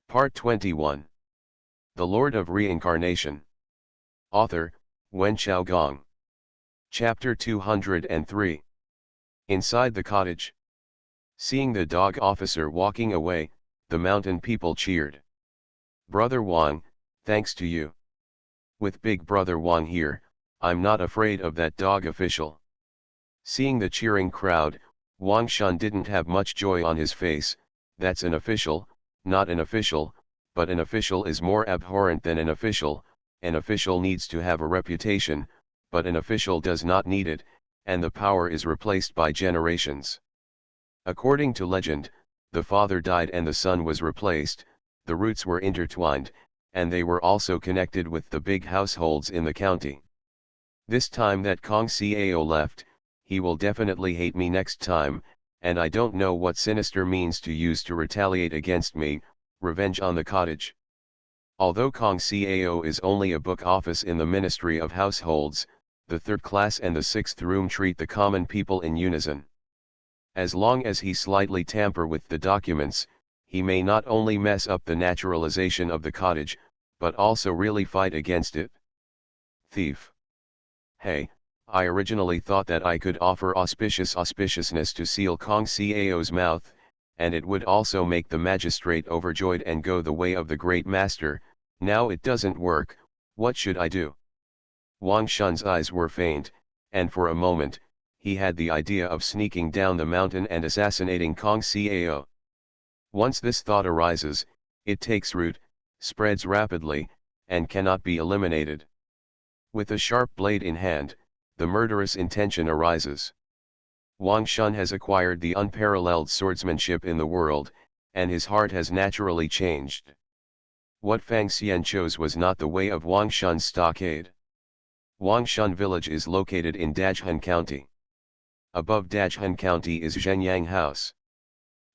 Part 21. The Lord of Reincarnation. Author, Wen Xiaogong. Chapter 203. Inside the cottage. Seeing the dog officer walking away, the mountain people cheered. Brother Wang, thanks to you. With Big Brother Wang here, I'm not afraid of that dog official. Seeing the cheering crowd, Wang Shun didn't have much joy on his face. That's an official, not an official, but an official is more abhorrent than an official needs to have a reputation, but an official does not need it, and the power is replaced by generations. According to legend, the father died and the son was replaced, the roots were intertwined, and they were also connected with the big households in the county. This time that Kong Cao left, he will definitely hate me next time, and I don't know what sinister means to use to retaliate against me, revenge on the cottage. Although Kong Cao is only a book office in the Ministry of Households, the third class and the sixth room treat the common people in unison. As long as he slightly tamper with the documents, he may not only mess up the naturalization of the cottage, but also really fight against it. Thief. Hey, I originally thought that I could offer auspiciousness to seal Kong Cao's mouth, and it would also make the magistrate overjoyed and go the way of the great master. Now it doesn't work. What should I do? Wang Shun's eyes were faint, and for a moment, he had the idea of sneaking down the mountain and assassinating Kong Cao. Once this thought arises, it takes root, spreads rapidly, and cannot be eliminated. With a sharp blade in hand, the murderous intention arises. Wang Shun has acquired the unparalleled swordsmanship in the world, and his heart has naturally changed. What Fang Xian chose was not the way of Wang Shun's stockade. Wang Shun village is located in Dajhan County. Above Dajhan County is Zhenyang House.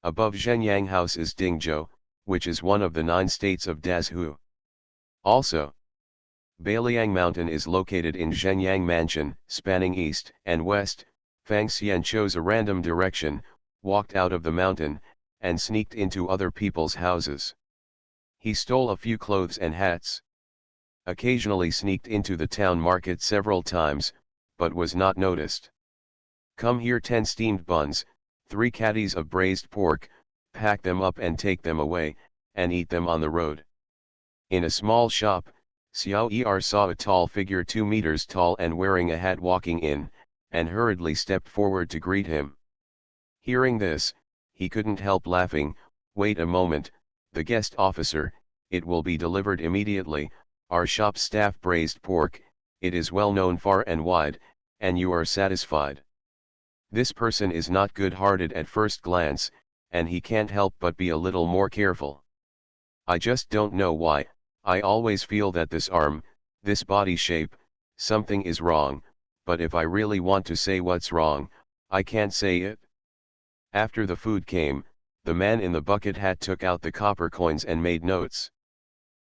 Above Zhenyang House is Dingzhou, which is one of the 9 states of Dazhu. Also, Bailiang Mountain is located in Zhenyang Mansion, spanning east and west. Fang Xian chose a random direction, walked out of the mountain, and sneaked into other people's houses. He stole a few clothes and hats. Occasionally sneaked into the town market several times, but was not noticed. Come here 10 steamed buns, 3 caddies of braised pork, pack them up and take them away, and eat them on the road. In a small shop, Xiao Er saw a tall figure 2 meters tall and wearing a hat walking in, and hurriedly stepped forward to greet him. Hearing this, he couldn't help laughing. Wait a moment, the guest officer, it will be delivered immediately. Our shop staff braised pork, it is well known far and wide, and you are satisfied. This person is not good-hearted at first glance, and he can't help but be a little more careful. I just don't know why, I always feel that this arm, this body shape, something is wrong, but if I really want to say what's wrong, I can't say it. After the food came, the man in the bucket hat took out the copper coins and made notes.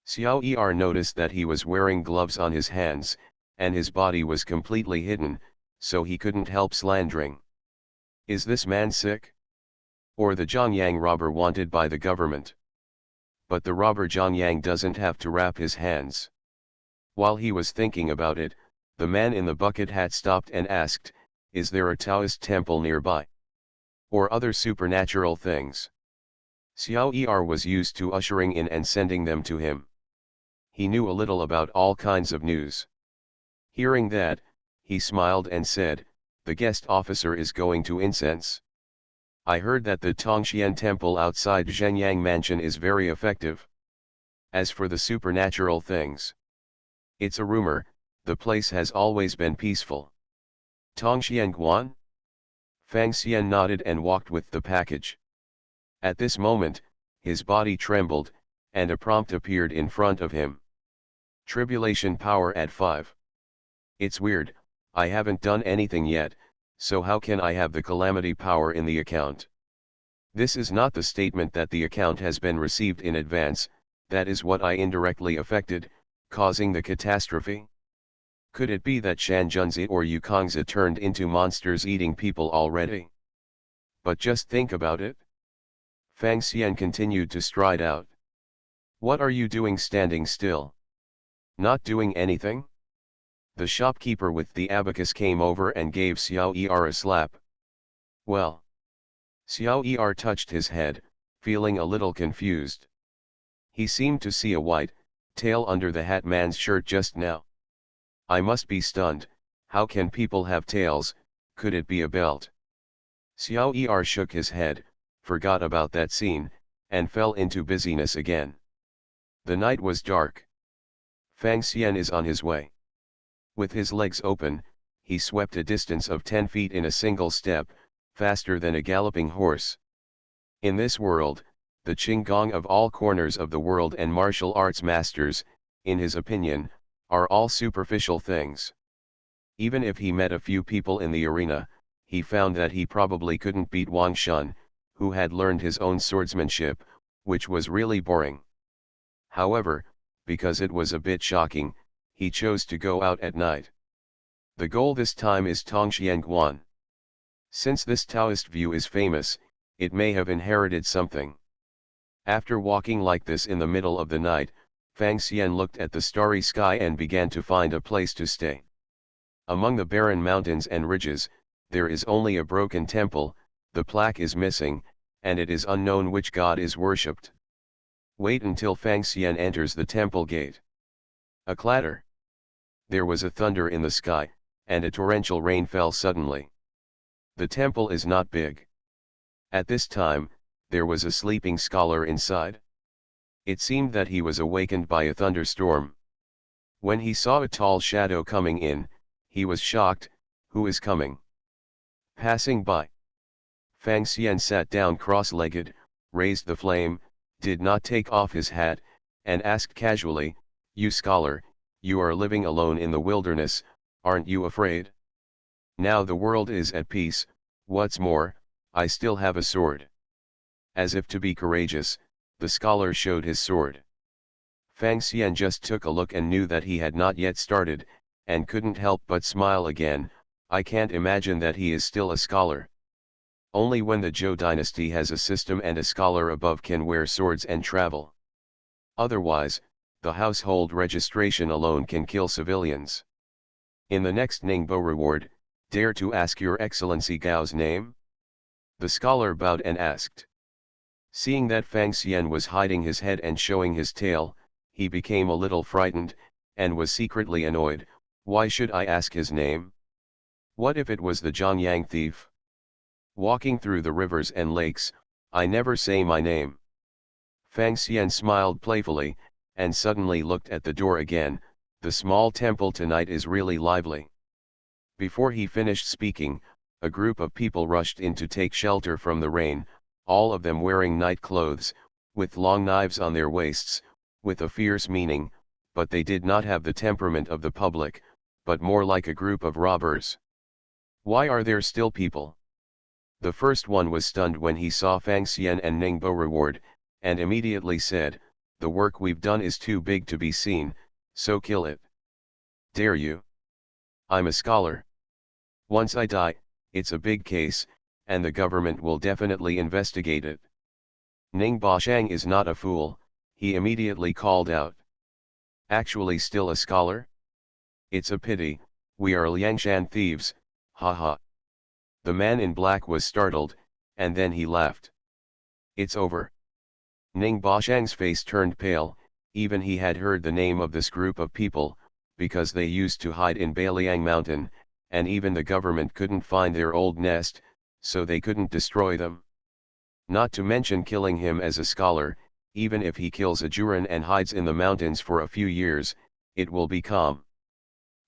Xiao Er noticed that he was wearing gloves on his hands, and his body was completely hidden, so he couldn't help slandering. Is this man sick? Or the Zhongyang robber wanted by the government? But the robber Zhongyang doesn't have to wrap his hands. While he was thinking about it, the man in the bucket hat stopped and asked, is there a Taoist temple nearby? Or other supernatural things? Xiao Er was used to ushering in and sending them to him. He knew a little about all kinds of news. Hearing that, he smiled and said, the guest officer is going to incense. I heard that the Tongxian temple outside Zhenyang Mansion is very effective. As for the supernatural things, it's a rumor, the place has always been peaceful. Tongxian Guan? Fang Xian nodded and walked with the package. At this moment, his body trembled, and a prompt appeared in front of him. Tribulation power at 5. It's weird, I haven't done anything yet, so how can I have the calamity power in the account? This is not the statement that the account has been received in advance, that is what I indirectly affected, causing the catastrophe. Could it be that Shanzhunzi or Yukongzi turned into monsters eating people already? But just think about it. Fang Xian continued to stride out. What are you doing standing still? Not doing anything? The shopkeeper with the abacus came over and gave Xiao Er a slap. Well. Xiao Er touched his head, feeling a little confused. He seemed to see a white tail under the hat man's shirt just now. I must be stunned. How can people have tails? Could it be a belt? Xiao Er shook his head, forgot about that scene, and fell into busyness again. The night was dark. Fang Xian is on his way. With his legs open, he swept a distance of 10 feet in a single step, faster than a galloping horse. In this world, the Qinggong of all corners of the world and martial arts masters, in his opinion, are all superficial things. Even if he met a few people in the arena, he found that he probably couldn't beat Wang Shun, who had learned his own swordsmanship, which was really boring. However, because it was a bit shocking, he chose to go out at night. The goal this time is Tongxianguan. Since this Taoist view is famous, it may have inherited something. After walking like this in the middle of the night, Fang Xian looked at the starry sky and began to find a place to stay. Among the barren mountains and ridges, there is only a broken temple, the plaque is missing, and it is unknown which god is worshipped. Wait until Fang Xian enters the temple gate. A clatter. There was a thunder in the sky, and a torrential rain fell suddenly. The temple is not big. At this time, there was a sleeping scholar inside. It seemed that he was awakened by a thunderstorm. When he saw a tall shadow coming in, he was shocked. Who is coming? Passing by. Fang Xian sat down cross-legged, raised the flame, did not take off his hat, and asked casually, "You scholar, you are living alone in the wilderness, aren't you afraid? Now the world is at peace, what's more, I still have a sword." As if to be courageous, the scholar showed his sword. Fang Xian just took a look and knew that he had not yet started, and couldn't help but smile again. I can't imagine that he is still a scholar. Only when the Zhou dynasty has a system and a scholar above can wear swords and travel. Otherwise, the household registration alone can kill civilians. In the next Ningbo reward, dare to ask your excellency Gao's name? The scholar bowed and asked. Seeing that Fang Xian was hiding his head and showing his tail, he became a little frightened, and was secretly annoyed. Why should I ask his name? What if it was the Zhongyang thief? Walking through the rivers and lakes, I never say my name. Fang Xian smiled playfully, and suddenly looked at the door again. The small temple tonight is really lively. Before he finished speaking, a group of people rushed in to take shelter from the rain, all of them wearing night clothes, with long knives on their waists, with a fierce meaning, but they did not have the temperament of the public, but more like a group of robbers. Why are there still people? The first one was stunned when he saw Fang Xian and Ningbo reward, and immediately said, "The work we've done is too big to be seen, so kill it." Dare you? I'm a scholar. Once I die, it's a big case, and the government will definitely investigate it. Ning Bashang is not a fool, he immediately called out. Actually still a scholar? It's a pity, we are Liangshan thieves, haha. The man in black was startled, and then he laughed. It's over. Ning Bashang's face turned pale, even he had heard the name of this group of people, because they used to hide in Baliang Mountain, and even the government couldn't find their old nest, so they couldn't destroy them. Not to mention killing him as a scholar, even if he kills a Juran and hides in the mountains for a few years, it will be calm.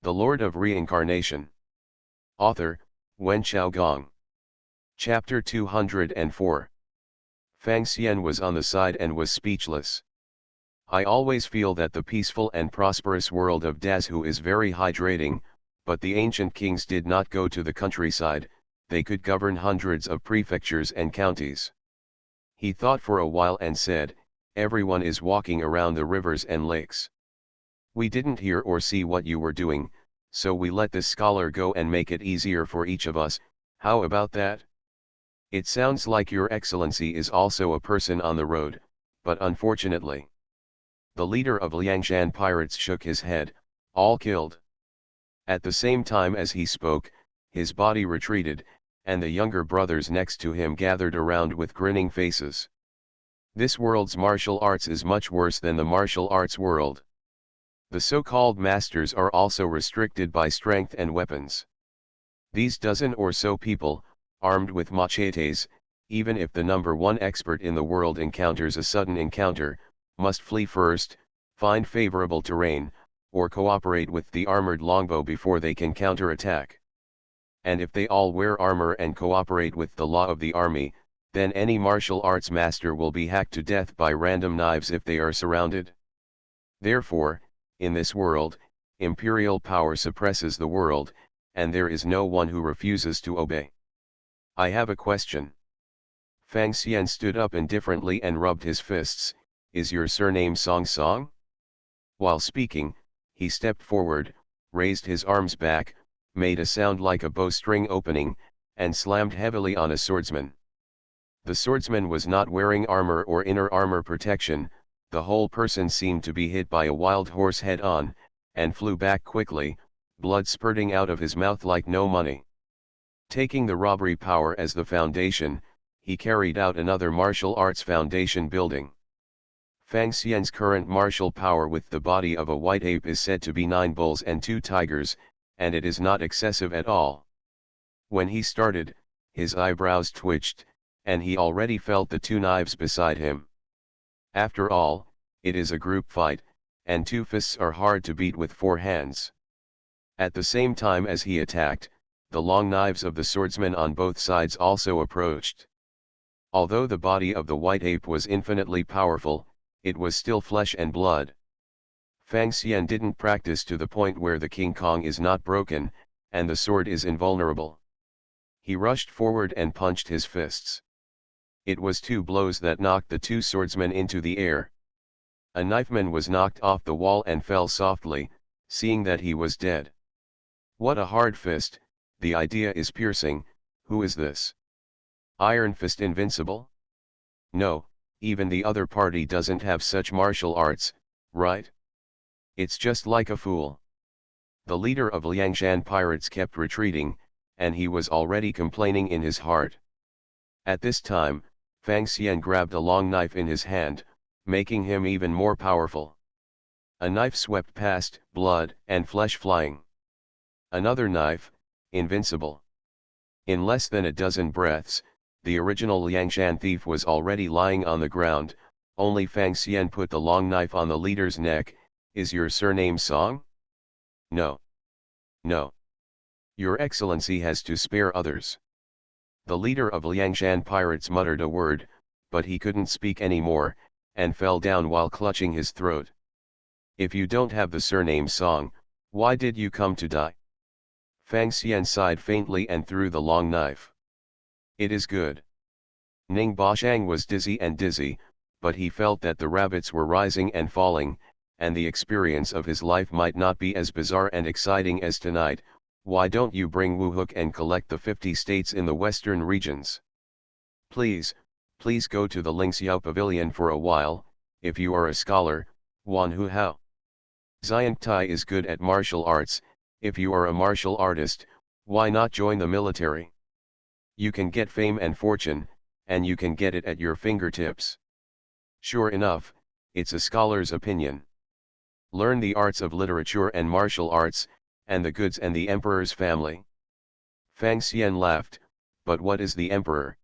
The Lord of Reincarnation. Author, Wen Xiaogong. Chapter 204. Fang Xian was on the side and was speechless. I always feel that the peaceful and prosperous world of Dazhu is very hydrating, but the ancient kings did not go to the countryside, they could govern hundreds of prefectures and counties. He thought for a while and said, everyone is walking around the rivers and lakes. We didn't hear or see what you were doing, so we let this scholar go and make it easier for each of us. How about that? It sounds like your excellency is also a person on the road, but unfortunately. The leader of Liangshan pirates shook his head, all killed. At the same time as he spoke, his body retreated, and the younger brothers next to him gathered around with grinning faces. This world's martial arts is much worse than the martial arts world. The so-called masters are also restricted by strength and weapons. These dozen or so people, armed with machetes, even if the number one expert in the world encounters a sudden encounter, must flee first, find favorable terrain, or cooperate with the armored longbow before they can counterattack. And if they all wear armor and cooperate with the law of the army, then any martial arts master will be hacked to death by random knives if they are surrounded. Therefore, in this world, imperial power suppresses the world, and there is no one who refuses to obey. I have a question. Fang Xian stood up indifferently and rubbed his fists. Is your surname Song Song? While speaking, he stepped forward, raised his arms back, made a sound like a bowstring opening, and slammed heavily on a swordsman. The swordsman was not wearing armor or inner armor protection. The whole person seemed to be hit by a wild horse head-on, and flew back quickly, blood spurting out of his mouth like no money. Taking the robbery power as the foundation, he carried out another martial arts foundation building. Fang Xian's current martial power with the body of a white ape is said to be 9 bulls and 2 tigers, and it is not excessive at all. When he started, his eyebrows twitched, and he already felt the 2 knives beside him. After all, it is a group fight, and 2 fists are hard to beat with 4 hands. At the same time as he attacked, the long knives of the swordsmen on both sides also approached. Although the body of the white ape was infinitely powerful, it was still flesh and blood. Fang Xian didn't practice to the point where the King Kong is not broken, and the sword is invulnerable. He rushed forward and punched his fists. It was 2 blows that knocked the 2 swordsmen into the air. A knifeman was knocked off the wall and fell softly, seeing that he was dead. What a hard fist, the idea is piercing. Who is this? Iron Fist invincible? No, even the other party doesn't have such martial arts, right? It's just like a fool. The leader of Liangshan pirates kept retreating, and he was already complaining in his heart. At this time, Fang Xian grabbed a long knife in his hand, making him even more powerful. A knife swept past, blood and flesh flying. Another knife, invincible. In less than a dozen breaths, the original Liangshan thief was already lying on the ground. Only Fang Xian put the long knife on the leader's neck. Is your surname Song? No. No. Your Excellency has to spare others. The leader of Liangshan pirates muttered a word, but he couldn't speak anymore, and fell down while clutching his throat. If you don't have the surname Song, why did you come to die? Fang Xian sighed faintly and threw the long knife. It is good. Ning Bashang was dizzy, but he felt that the rabbits were rising and falling, and the experience of his life might not be as bizarre and exciting as tonight. Why don't you bring Wu Hook and collect the 50 states in the western regions? Please go to the Lingxiao Pavilion for a while, if you are a scholar, Wan Hu Hao. Xiangtai is good at martial arts. If you are a martial artist, why not join the military? You can get fame and fortune, and you can get it at your fingertips. Sure enough, it's a scholar's opinion. Learn the arts of literature and martial arts, and the goods and the emperor's family. Fang Xian laughed, but what is the emperor?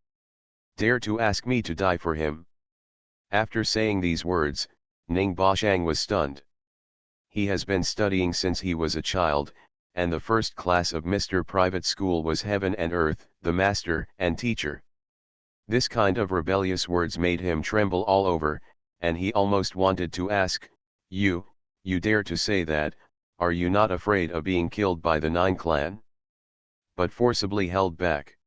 Dare to ask me to die for him? After saying these words, Ning Bashang was stunned. He has been studying since he was a child, and the first class of Mr. Private School was heaven and earth, the master and teacher. This kind of rebellious words made him tremble all over, and he almost wanted to ask, You dare to say that? Are you not afraid of being killed by the Nine Clan? But forcibly held back.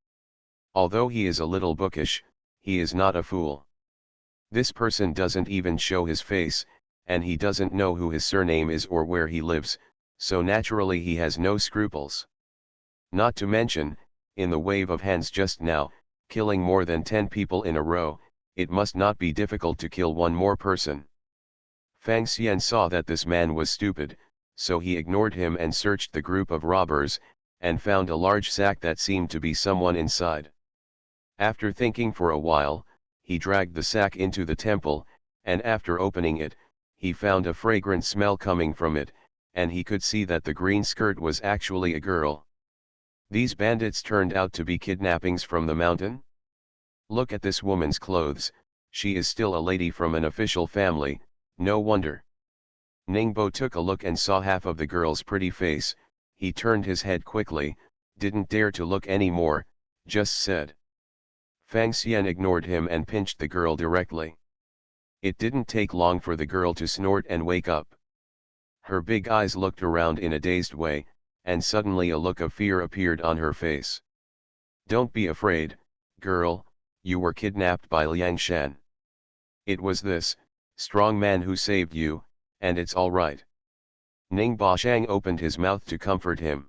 Although he is a little bookish, he is not a fool. This person doesn't even show his face, and he doesn't know who his surname is or where he lives, so naturally he has no scruples. Not to mention, in the wave of hands just now, killing more than 10 people in a row, it must not be difficult to kill one more person. Fang Xian saw that this man was stupid, so he ignored him and searched the group of robbers, and found a large sack that seemed to be someone inside. After thinking for a while, he dragged the sack into the temple, and after opening it, he found a fragrant smell coming from it, and he could see that the green skirt was actually a girl. These bandits turned out to be kidnappings from the mountain? Look at this woman's clothes, she is still a lady from an official family, no wonder. Ningbo took a look and saw half of the girl's pretty face, he turned his head quickly, didn't dare to look any more, just said. Fang Xian ignored him and pinched the girl directly. It didn't take long for the girl to snort and wake up. Her big eyes looked around in a dazed way, and suddenly a look of fear appeared on her face. Don't be afraid, girl, you were kidnapped by Liang Shan. It was this strong man who saved you, and it's all right. Ning Bashang opened his mouth to comfort him.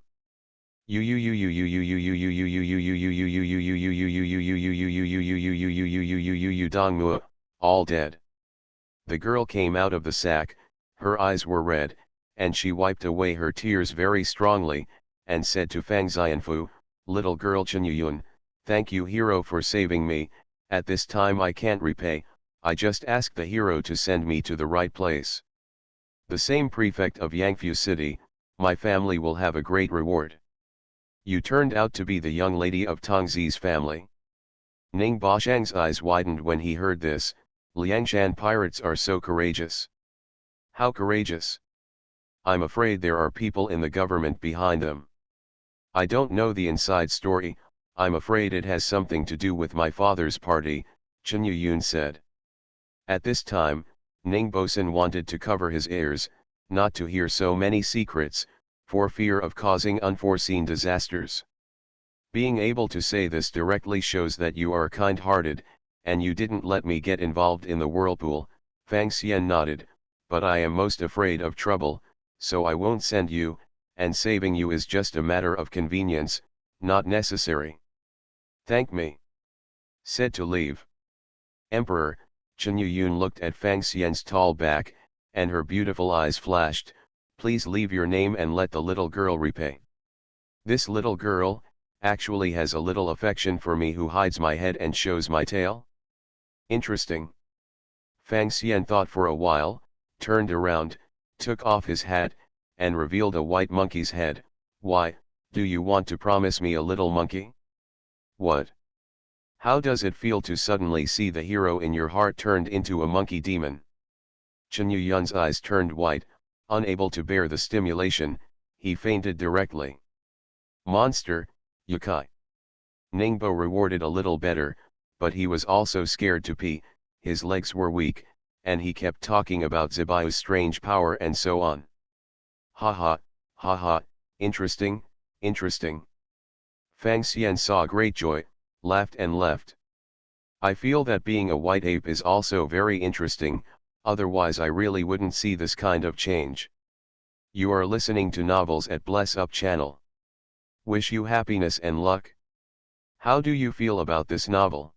Dongmu, all dead. The girl came out of the sack, her eyes were red, and she wiped away her tears very strongly, and said to Fang Xianfu, little girl Chen Yuyun, thank you hero for saving me, at this time I can't repay, I just asked the hero to send me to the right place. The same prefect of Yangfu City, my family will have a great reward. You turned out to be the young lady of Tongzi's family. Ning Bashang's eyes widened when he heard this, Liangshan pirates are so courageous. How courageous? I'm afraid there are people in the government behind them. I don't know the inside story, I'm afraid it has something to do with my father's party, Chen Yuyun said. At this time, Ning Bosun wanted to cover his ears, not to hear so many secrets, for fear of causing unforeseen disasters. Being able to say this directly shows that you are kind-hearted, and you didn't let me get involved in the whirlpool, Fang Xian nodded, but I am most afraid of trouble, so I won't send you, and saving you is just a matter of convenience, not necessary. Thank me. Said to leave. Emperor, Chen Yuyun looked at Fang Xian's tall back, and her beautiful eyes flashed, please leave your name and let the little girl repay. This little girl, actually has a little affection for me who hides my head and shows my tail? Interesting. Fang Xian thought for a while, turned around, took off his hat, and revealed a white monkey's head. Why, do you want to promise me a little monkey? What? How does it feel to suddenly see the hero in your heart turned into a monkey demon? Chen Yuyun's eyes turned white, unable to bear the stimulation, he fainted directly. Monster, Yukai. Ningbo rewarded a little better, but he was also scared to pee, his legs were weak, and he kept talking about Zibayu's strange power and so on. Ha ha, interesting, interesting. Fang Xian saw great joy, laughed and left. I feel that being a white ape is also very interesting, otherwise I really wouldn't see this kind of change. You are listening to novels at Bless Up channel. Wish you happiness and luck. How do you feel about this novel?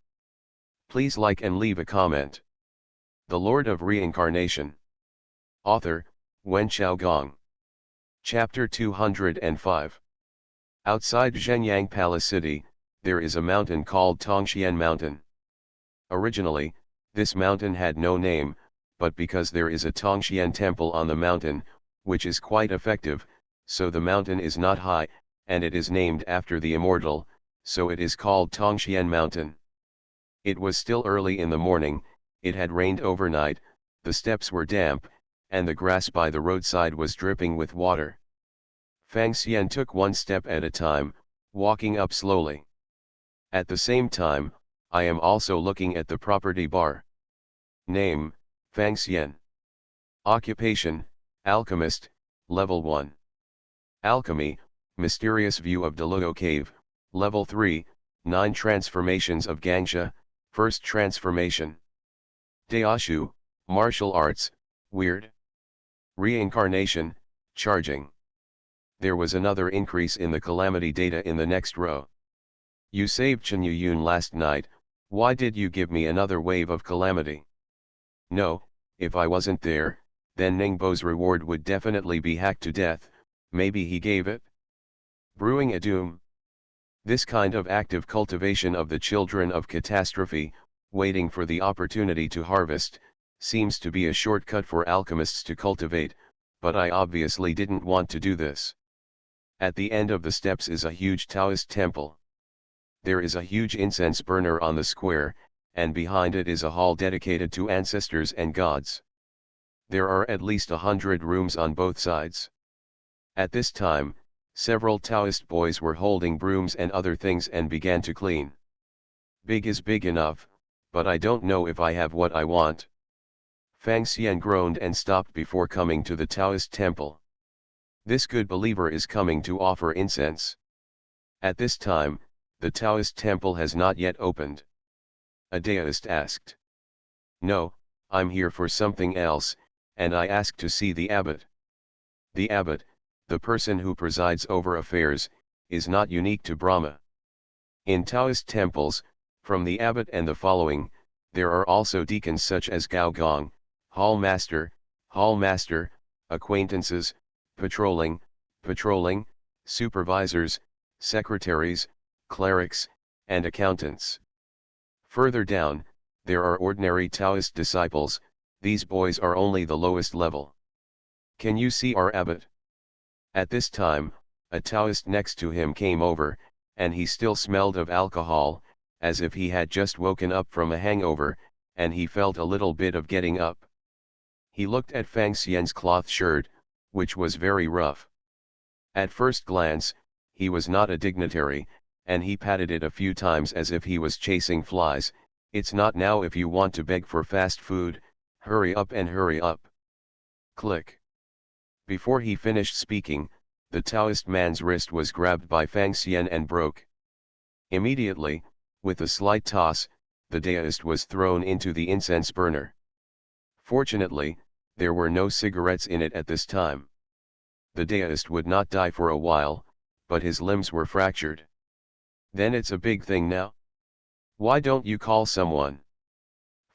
Please like and leave a comment. The Lord of Reincarnation. Author, Wen Xiaogong. Chapter 205. Outside Zhenyang Palace City, there is a mountain called Tongxian Mountain. Originally, this mountain had no name, but because there is a Tongxian temple on the mountain, which is quite effective, so the mountain is not high, and it is named after the immortal, so it is called Tongxian Mountain. It was still early in the morning, it had rained overnight, the steps were damp, and the grass by the roadside was dripping with water. Fang Xian took one step at a time, walking up slowly. At the same time, I am also looking at the property bar. Name, Fang Xian. Occupation, Alchemist, Level 1. Alchemy, Mysterious View of Deluo Cave, Level 3, 9 Transformations of Gangsha, First Transformation. Daoshu, Martial Arts, Weird. Reincarnation, Charging. There was another increase in the calamity data in the next row. You saved Chen Yuyun last night, why did you give me another wave of calamity? No, if I wasn't there, then Ningbo's reward would definitely be hacked to death. Maybe he gave it. Brewing a doom. This kind of active cultivation of the children of catastrophe, waiting for the opportunity to harvest, seems to be a shortcut for alchemists to cultivate, but I obviously didn't want to do this. At the end of the steps is a huge Taoist temple. There is a huge incense burner on the square, and behind it is a hall dedicated to ancestors and gods. There are at least 100 rooms on both sides. At this time, several Taoist boys were holding brooms and other things and began to clean. Big is big enough, but I don't know if I have what I want. Fang Xian groaned and stopped before coming to the Taoist temple. This good believer is coming to offer incense. At this time, the Taoist temple has not yet opened. A Daoist asked. No, I'm here for something else, and I asked to see the abbot. The abbot, the person who presides over affairs, is not unique to Brahma. In Taoist temples, from the abbot and the following, there are also deacons such as Gao Gong, hall master, acquaintances, patrolling, supervisors, secretaries, clerics, and accountants. Further down, there are ordinary Taoist disciples. These boys are only the lowest level. Can you see our abbot? At this time, a Taoist next to him came over, and he still smelled of alcohol, as if he had just woken up from a hangover, and he felt a little bit of getting up. He looked at Fang Xian's cloth shirt, which was very rough. At first glance, he was not a dignitary, and he patted it a few times as if he was chasing flies. It's not now if you want to beg for fast food, hurry up and hurry up. Click. Before he finished speaking, the Taoist man's wrist was grabbed by Fang Xian and broke. Immediately, with a slight toss, the Daoist was thrown into the incense burner. Fortunately, there were no cigarettes in it at this time. The Daoist would not die for a while, but his limbs were fractured. Then it's a big thing now? Why don't you call someone?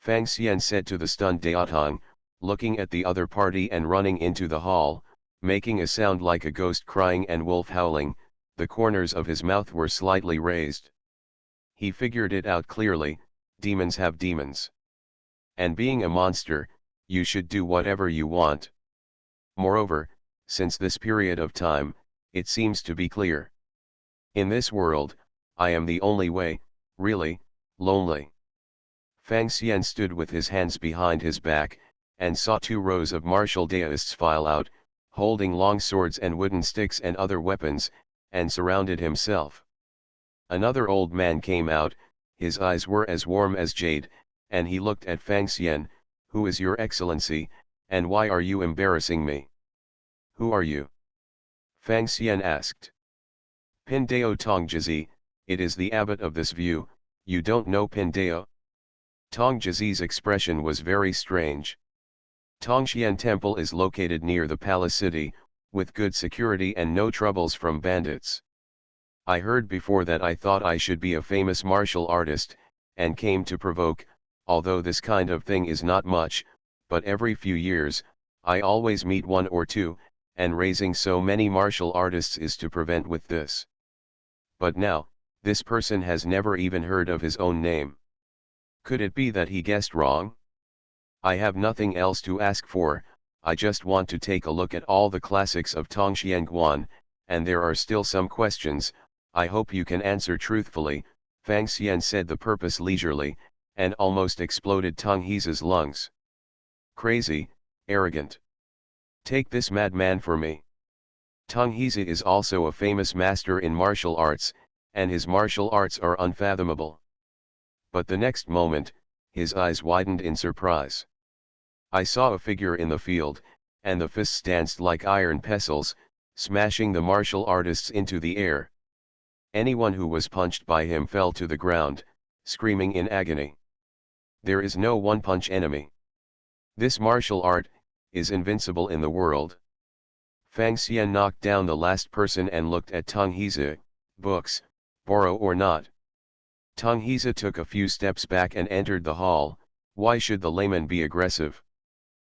Fang Xian said to the stunned Daotong, looking at the other party and running into the hall, making a sound like a ghost crying and wolf howling. The corners of his mouth were slightly raised. He figured it out clearly, demons have demons. And being a monster, you should do whatever you want. Moreover, since this period of time, it seems to be clear. In this world, I am the only way, really, lonely. Fang Xian stood with his hands behind his back, and saw 2 rows of martial Daoists file out, holding long swords and wooden sticks and other weapons, and surrounded himself. Another old man came out, his eyes were as warm as jade, and he looked at Fang Xian. Who is your excellency, and why are you embarrassing me? Who are you? Fang Xian asked. Pindao Tongjizi, it is the abbot of this view. You don't know Pindao? Tongjizi's expression was very strange. Tongxian Temple is located near the palace city, with good security and no troubles from bandits. I heard before that. I thought I should be a famous martial artist, and came to provoke, although this kind of thing is not much, but every few years, I always meet 1 or 2, and raising so many martial artists is to prevent with this. But now, this person has never even heard of his own name. Could it be that he guessed wrong? I have nothing else to ask for. I just want to take a look at all the classics of Tongxianguan, and there are still some questions. I hope you can answer truthfully. Fang Xian said the purpose leisurely, and almost exploded Tonghi's lungs. Crazy, arrogant. Take this madman for me. Tonghi's is also a famous master in martial arts, and his martial arts are unfathomable. But the next moment, his eyes widened in surprise. I saw a figure in the field, and the fists danced like iron pestles, smashing the martial artists into the air. Anyone who was punched by him fell to the ground, screaming in agony. There is no one-punch enemy. This martial art is invincible in the world. Fang Xian knocked down the last person and looked at Tonghi's books, borrow or not. Tonghi's took a few steps back and entered the hall. Why should the layman be aggressive?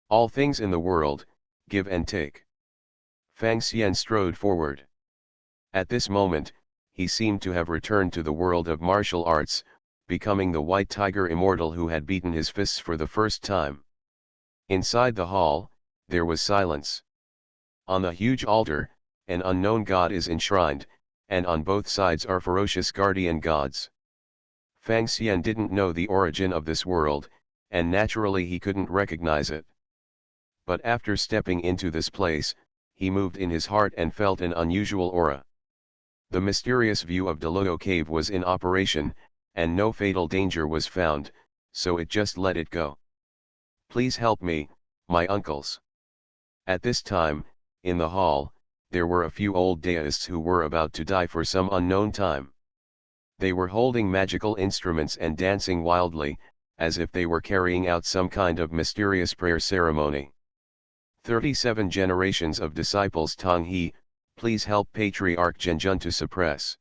All things in the world, give and take. Fang Xian strode forward. At this moment, he seemed to have returned to the world of martial arts, becoming the white tiger immortal who had beaten his fists for the first time. Inside the hall, there was silence. On the huge altar, an unknown god is enshrined, and on both sides are ferocious guardian gods. Fang Xian didn't know the origin of this world, and naturally he couldn't recognize it. But after stepping into this place, he moved in his heart and felt an unusual aura. The mysterious view of Deluo Cave was in operation, and no fatal danger was found, so it just let it go. Please help me, my uncles. At this time, in the hall, there were a few old deists who were about to die for some unknown time. They were holding magical instruments and dancing wildly, as if they were carrying out some kind of mysterious prayer ceremony. 37 generations of disciples Tong He, please help Patriarch Zhenjun to suppress.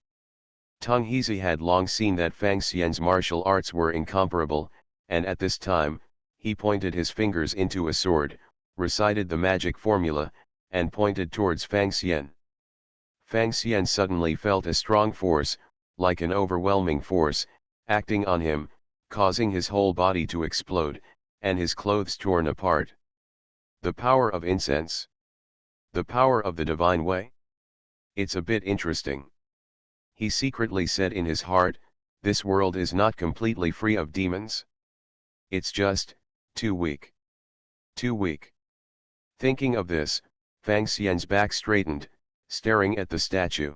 Tong Hezi had long seen that Fang Xian's martial arts were incomparable, and at this time, he pointed his fingers into a sword, recited the magic formula, and pointed towards Fang Xian. Fang Xian suddenly felt a strong force, like an overwhelming force, acting on him, causing his whole body to explode, and his clothes torn apart. The power of incense. The power of the divine way? It's a bit interesting. He secretly said in his heart, this world is not completely free of demons. It's just, too weak. Too weak. Thinking of this, Fang Xian's back straightened, staring at the statue.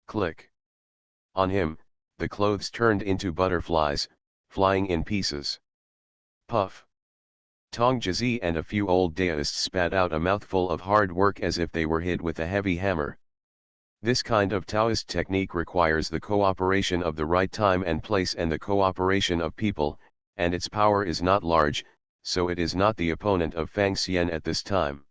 Click. On him, the clothes turned into butterflies, flying in pieces. Puff. Tong Jizi and a few old deists spat out a mouthful of hard work as if they were hit with a heavy hammer. This kind of Taoist technique requires the cooperation of the right time and place and the cooperation of people, and its power is not large, so it is not the opponent of Fang Xian at this time.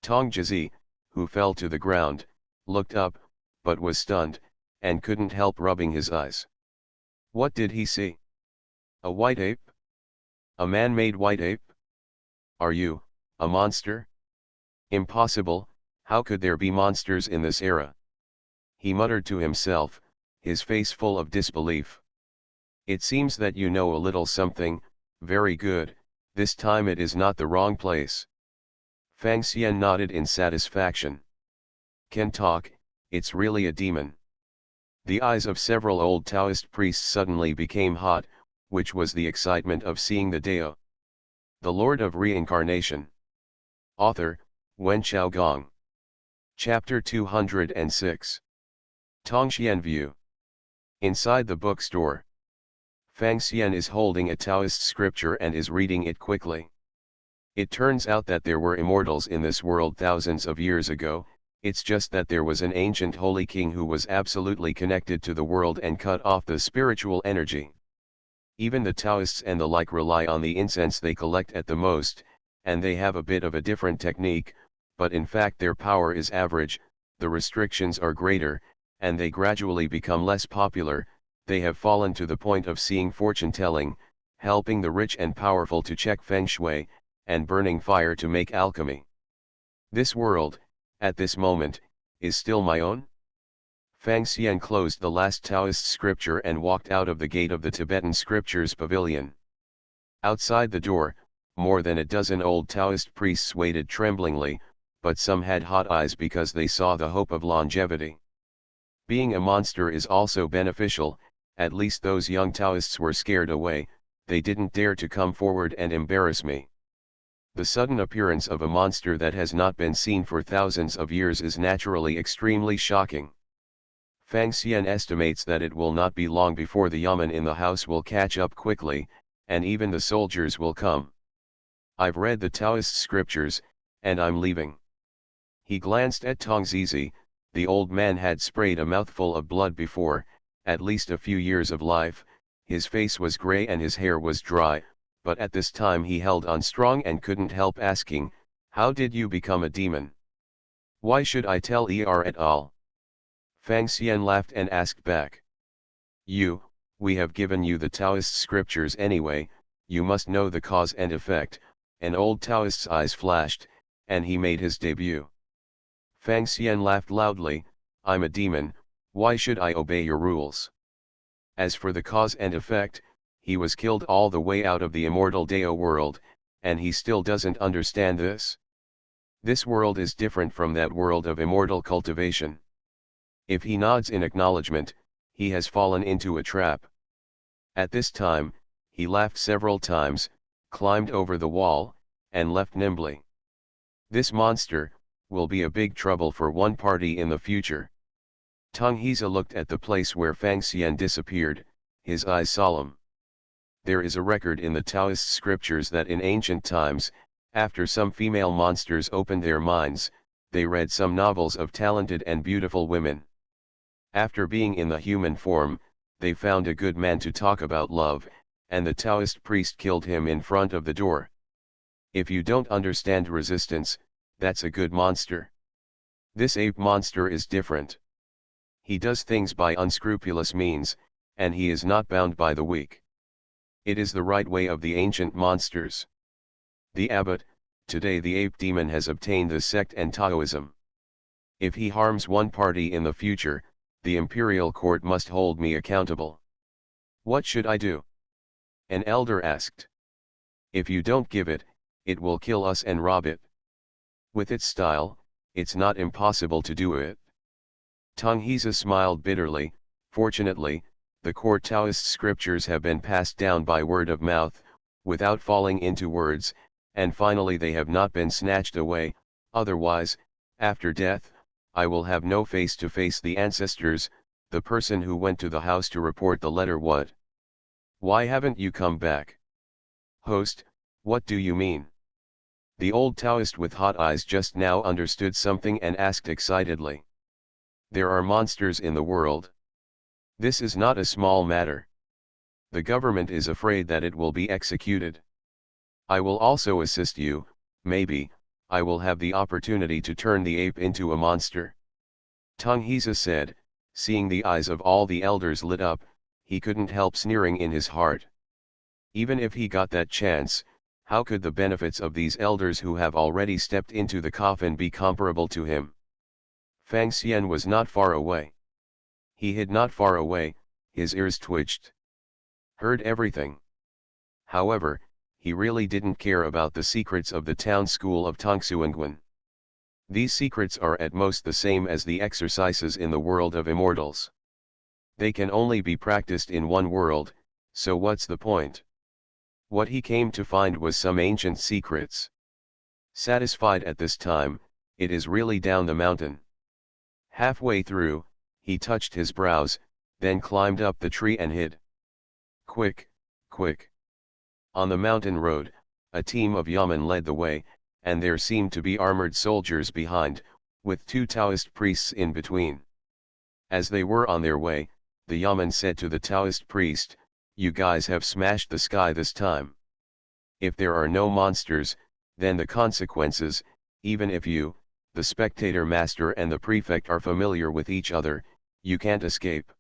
Tong Jizi, who fell to the ground, looked up, but was stunned, and couldn't help rubbing his eyes. What did he see? A white ape? A man-made white ape? Are you, a monster? Impossible, how could there be monsters in this era? He muttered to himself, his face full of disbelief. It seems that you know a little something, very good, this time it is not the wrong place. Fang Xian nodded in satisfaction. Can talk, it's really a demon. The eyes of several old Taoist priests suddenly became hot, which was the excitement of seeing the Dao. The Lord of Reincarnation. Author, Wen Xiaogong. Chapter 206. Tongxian View. Inside the bookstore. Fang Xian is holding a Taoist scripture and is reading it quickly. It turns out that there were immortals in this world thousands of years ago, it's just that there was an ancient holy king who was absolutely connected to the world and cut off the spiritual energy. Even the Taoists and the like rely on the incense they collect at the most, and they have a bit of a different technique, but in fact their power is average, the restrictions are greater, and they gradually become less popular. They have fallen to the point of seeing fortune-telling, helping the rich and powerful to check feng shui, and burning fire to make alchemy. This world, at this moment, is still my own? Fang Xian closed the last Taoist scripture and walked out of the gate of the Tibetan scriptures pavilion. Outside the door, more than a dozen old Taoist priests waited tremblingly, but some had hot eyes because they saw the hope of longevity. Being a monster is also beneficial, at least those young Taoists were scared away, they didn't dare to come forward and embarrass me. The sudden appearance of a monster that has not been seen for thousands of years is naturally extremely shocking. Fang Xian estimates that it will not be long before the yamen in the house will catch up quickly, and even the soldiers will come. I've read the Taoist scriptures, and I'm leaving. He glanced at Tong Zizi. The old man had sprayed a mouthful of blood before, at least a few years of life, his face was grey and his hair was dry, but at this time he held on strong and couldn't help asking, how did you become a demon? Why should I tell Er et al? Fang Xian laughed and asked back. We have given you the Taoist scriptures anyway, you must know the cause and effect, An old Taoist's eyes flashed, and he made his debut. Fang Xian laughed loudly, I'm a demon, why should I obey your rules? As for the cause and effect, he was killed all the way out of the immortal Dao world, and he still doesn't understand this. This world is different from that world of immortal cultivation. If he nods in acknowledgement, he has fallen into a trap. At this time, he laughed several times, climbed over the wall, and left nimbly. This monster will be a big trouble for one party in the future. Tung Heza looked at the place where Fang Xian disappeared, his eyes solemn. There is a record in the Taoist scriptures that in ancient times, after some female monsters opened their minds, they read some novels of talented and beautiful women. After being in the human form, they found a good man to talk about love, and the Taoist priest killed him in front of the door. If you don't understand resistance, that's a good monster. This ape monster is different. He does things by unscrupulous means, and he is not bound by the weak. It is the right way of the ancient monsters. The abbot, today the ape demon has obtained the sect and Taoism. If he harms one party in the future, the imperial court must hold me accountable. What should I do? An elder asked. If you don't give it, it will kill us and rob it. With its style, it's not impossible to do it. Tung Heza smiled bitterly. Fortunately, the core Taoist scriptures have been passed down by word of mouth, without falling into words, and finally they have not been snatched away, otherwise, after death, I will have no face to face the ancestors, the person who went to the house to report the letter. What? Why haven't you come back? Host, what do you mean? The old Taoist with hot eyes just now understood something and asked excitedly. There are monsters in the world. This is not a small matter. The government is afraid that it will be executed. I will also assist you, maybe, I will have the opportunity to turn the ape into a monster. Tung Heza said, seeing the eyes of all the elders lit up, he couldn't help sneering in his heart. Even if he got that chance, how could the benefits of these elders who have already stepped into the coffin be comparable to him? Fang Xian was not far away. He hid not far away, his ears twitched. Heard everything. However, he really didn't care about the secrets of the town school of Tongsuangguan. These secrets are at most the same as the exercises in the world of immortals. They can only be practiced in one world, so what's the point? What he came to find was some ancient secrets. Satisfied at this time, it is really down the mountain. Halfway through, he touched his brows, then climbed up the tree and hid. Quick, quick. On the mountain road, a team of yeomen led the way, and there seemed to be armored soldiers behind, with two Taoist priests in between. As they were on their way, the yeoman said to the Taoist priest, "You guys have smashed the sky this time. If there are no monsters, then the consequences, even if you, the spectator master and the prefect are familiar with each other, you can't escape."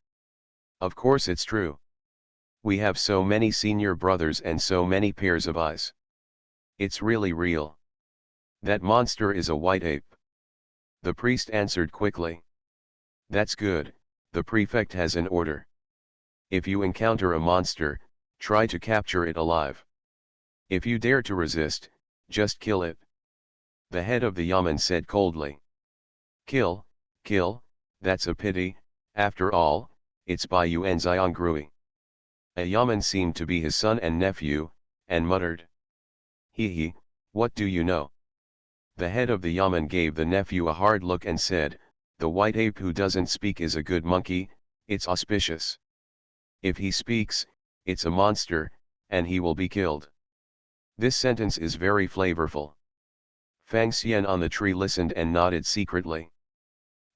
Of course it's true. We have so many senior brothers and so many pairs of eyes. It's really real. That monster is a white ape. The priest answered quickly. That's good, the prefect has an order. If you encounter a monster, try to capture it alive. If you dare to resist, just kill it. The head of the yeoman said coldly. Kill, that's a pity, after all, it's Bai Yuan Xiangrui. A yeoman seemed to be his son and nephew, and muttered. He, what do you know? The head of the yeoman gave the nephew a hard look and said, the white ape who doesn't speak is a good monkey, it's auspicious. If he speaks, it's a monster, and he will be killed. This sentence is very flavorful. Fang Xian on the tree listened and nodded secretly.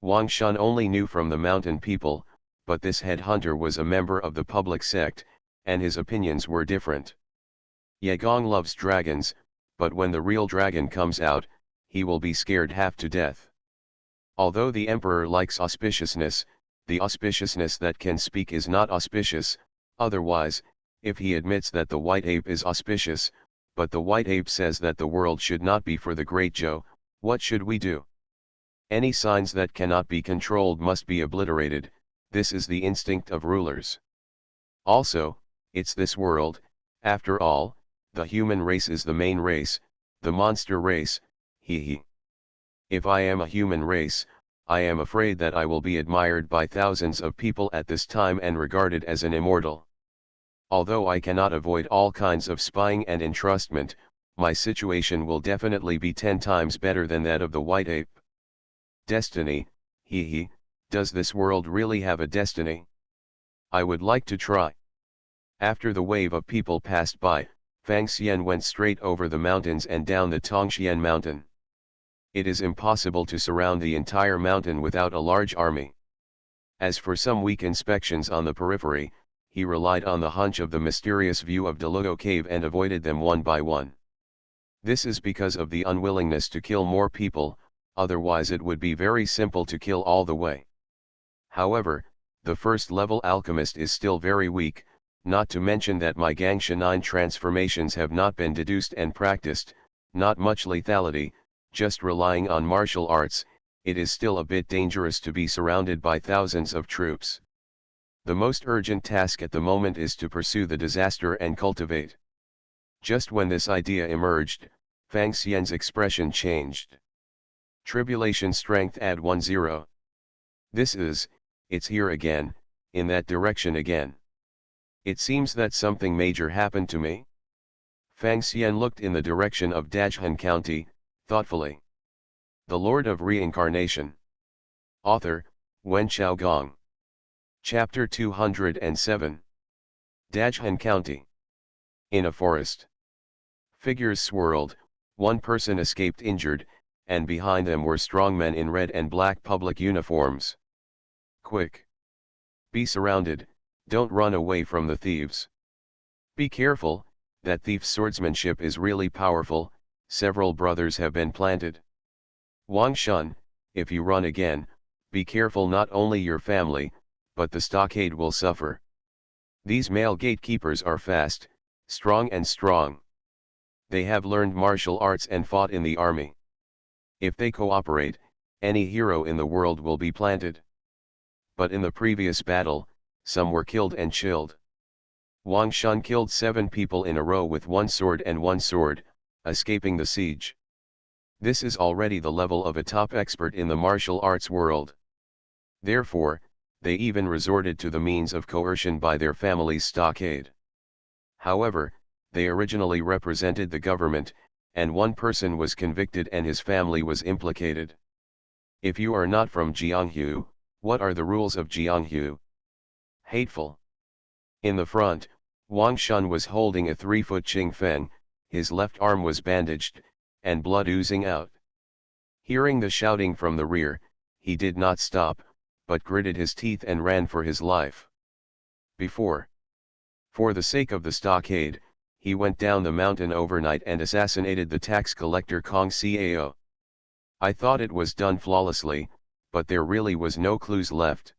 Wang Shun only knew from the mountain people, but this head hunter was a member of the public sect, and his opinions were different. Ye Gong loves dragons, but when the real dragon comes out, he will be scared half to death. Although the emperor likes auspiciousness, the auspiciousness that can speak is not auspicious, otherwise, if he admits that the white ape is auspicious, but the white ape says that the world should not be for the great Joe. What should we do? Any signs that cannot be controlled must be obliterated. This is the instinct of rulers. Also, it's this world, after all, the human race is the main race, the monster race, hee hee. If I am a human race, I am afraid that I will be admired by thousands of people at this time and regarded as an immortal. Although I cannot avoid all kinds of spying and entrustment, my situation will definitely be 10 times better than that of the white ape. Destiny, hee hee, does this world really have a destiny? I would like to try. After the wave of people passed by, Fang Xian went straight over the mountains and down the Tongxian mountain. It is impossible to surround the entire mountain without a large army. As for some weak inspections on the periphery, he relied on the hunch of the mysterious view of Delugo Cave and avoided them one by one. This is because of the unwillingness to kill more people, otherwise it would be very simple to kill all the way. However, the first level alchemist is still very weak, not to mention that my Gangsha 9 transformations have not been deduced and practiced, not much lethality, just relying on martial arts. It is still a bit dangerous to be surrounded by thousands of troops. The most urgent task at the moment is to pursue the disaster and cultivate. Just when this idea emerged, Fang Xian's expression changed. Tribulation strength add 10. It's here again, in that direction again. It seems that something major happened to me. Fang Xian looked in the direction of Dajhan County, thoughtfully. The Lord of Reincarnation. Author, Wen Xiaogong. Chapter 207. Dajhan County. In a forest. Figures swirled, one person escaped injured, and behind them were strong men in red and black public uniforms. Quick! Be surrounded, don't run away from the thieves. Be careful, that thief's swordsmanship is really powerful, several brothers have been planted. Wang Shun, if you run again, be careful, not only your family, but the stockade will suffer. These male gatekeepers are fast, strong and strong. They have learned martial arts and fought in the army. If they cooperate, any hero in the world will be planted. But in the previous battle, some were killed and chilled. Wang Shun killed 7 people in a row with one sword, escaping the siege. This is already the level of a top expert in the martial arts world. Therefore, they even resorted to the means of coercion by their family's stockade. However, they originally represented the government, and one person was convicted and his family was implicated. If you are not from Jianghu, what are the rules of Jianghu? Hateful. In the front, Wang Shun was holding a 3-foot Qing Feng, his left arm was bandaged, and blood oozing out. Hearing the shouting from the rear, he did not stop, but gritted his teeth and ran for his life. For the sake of the stockade, he went down the mountain overnight and assassinated the tax collector Kong Cao. I thought it was done flawlessly, but there really was no clues left.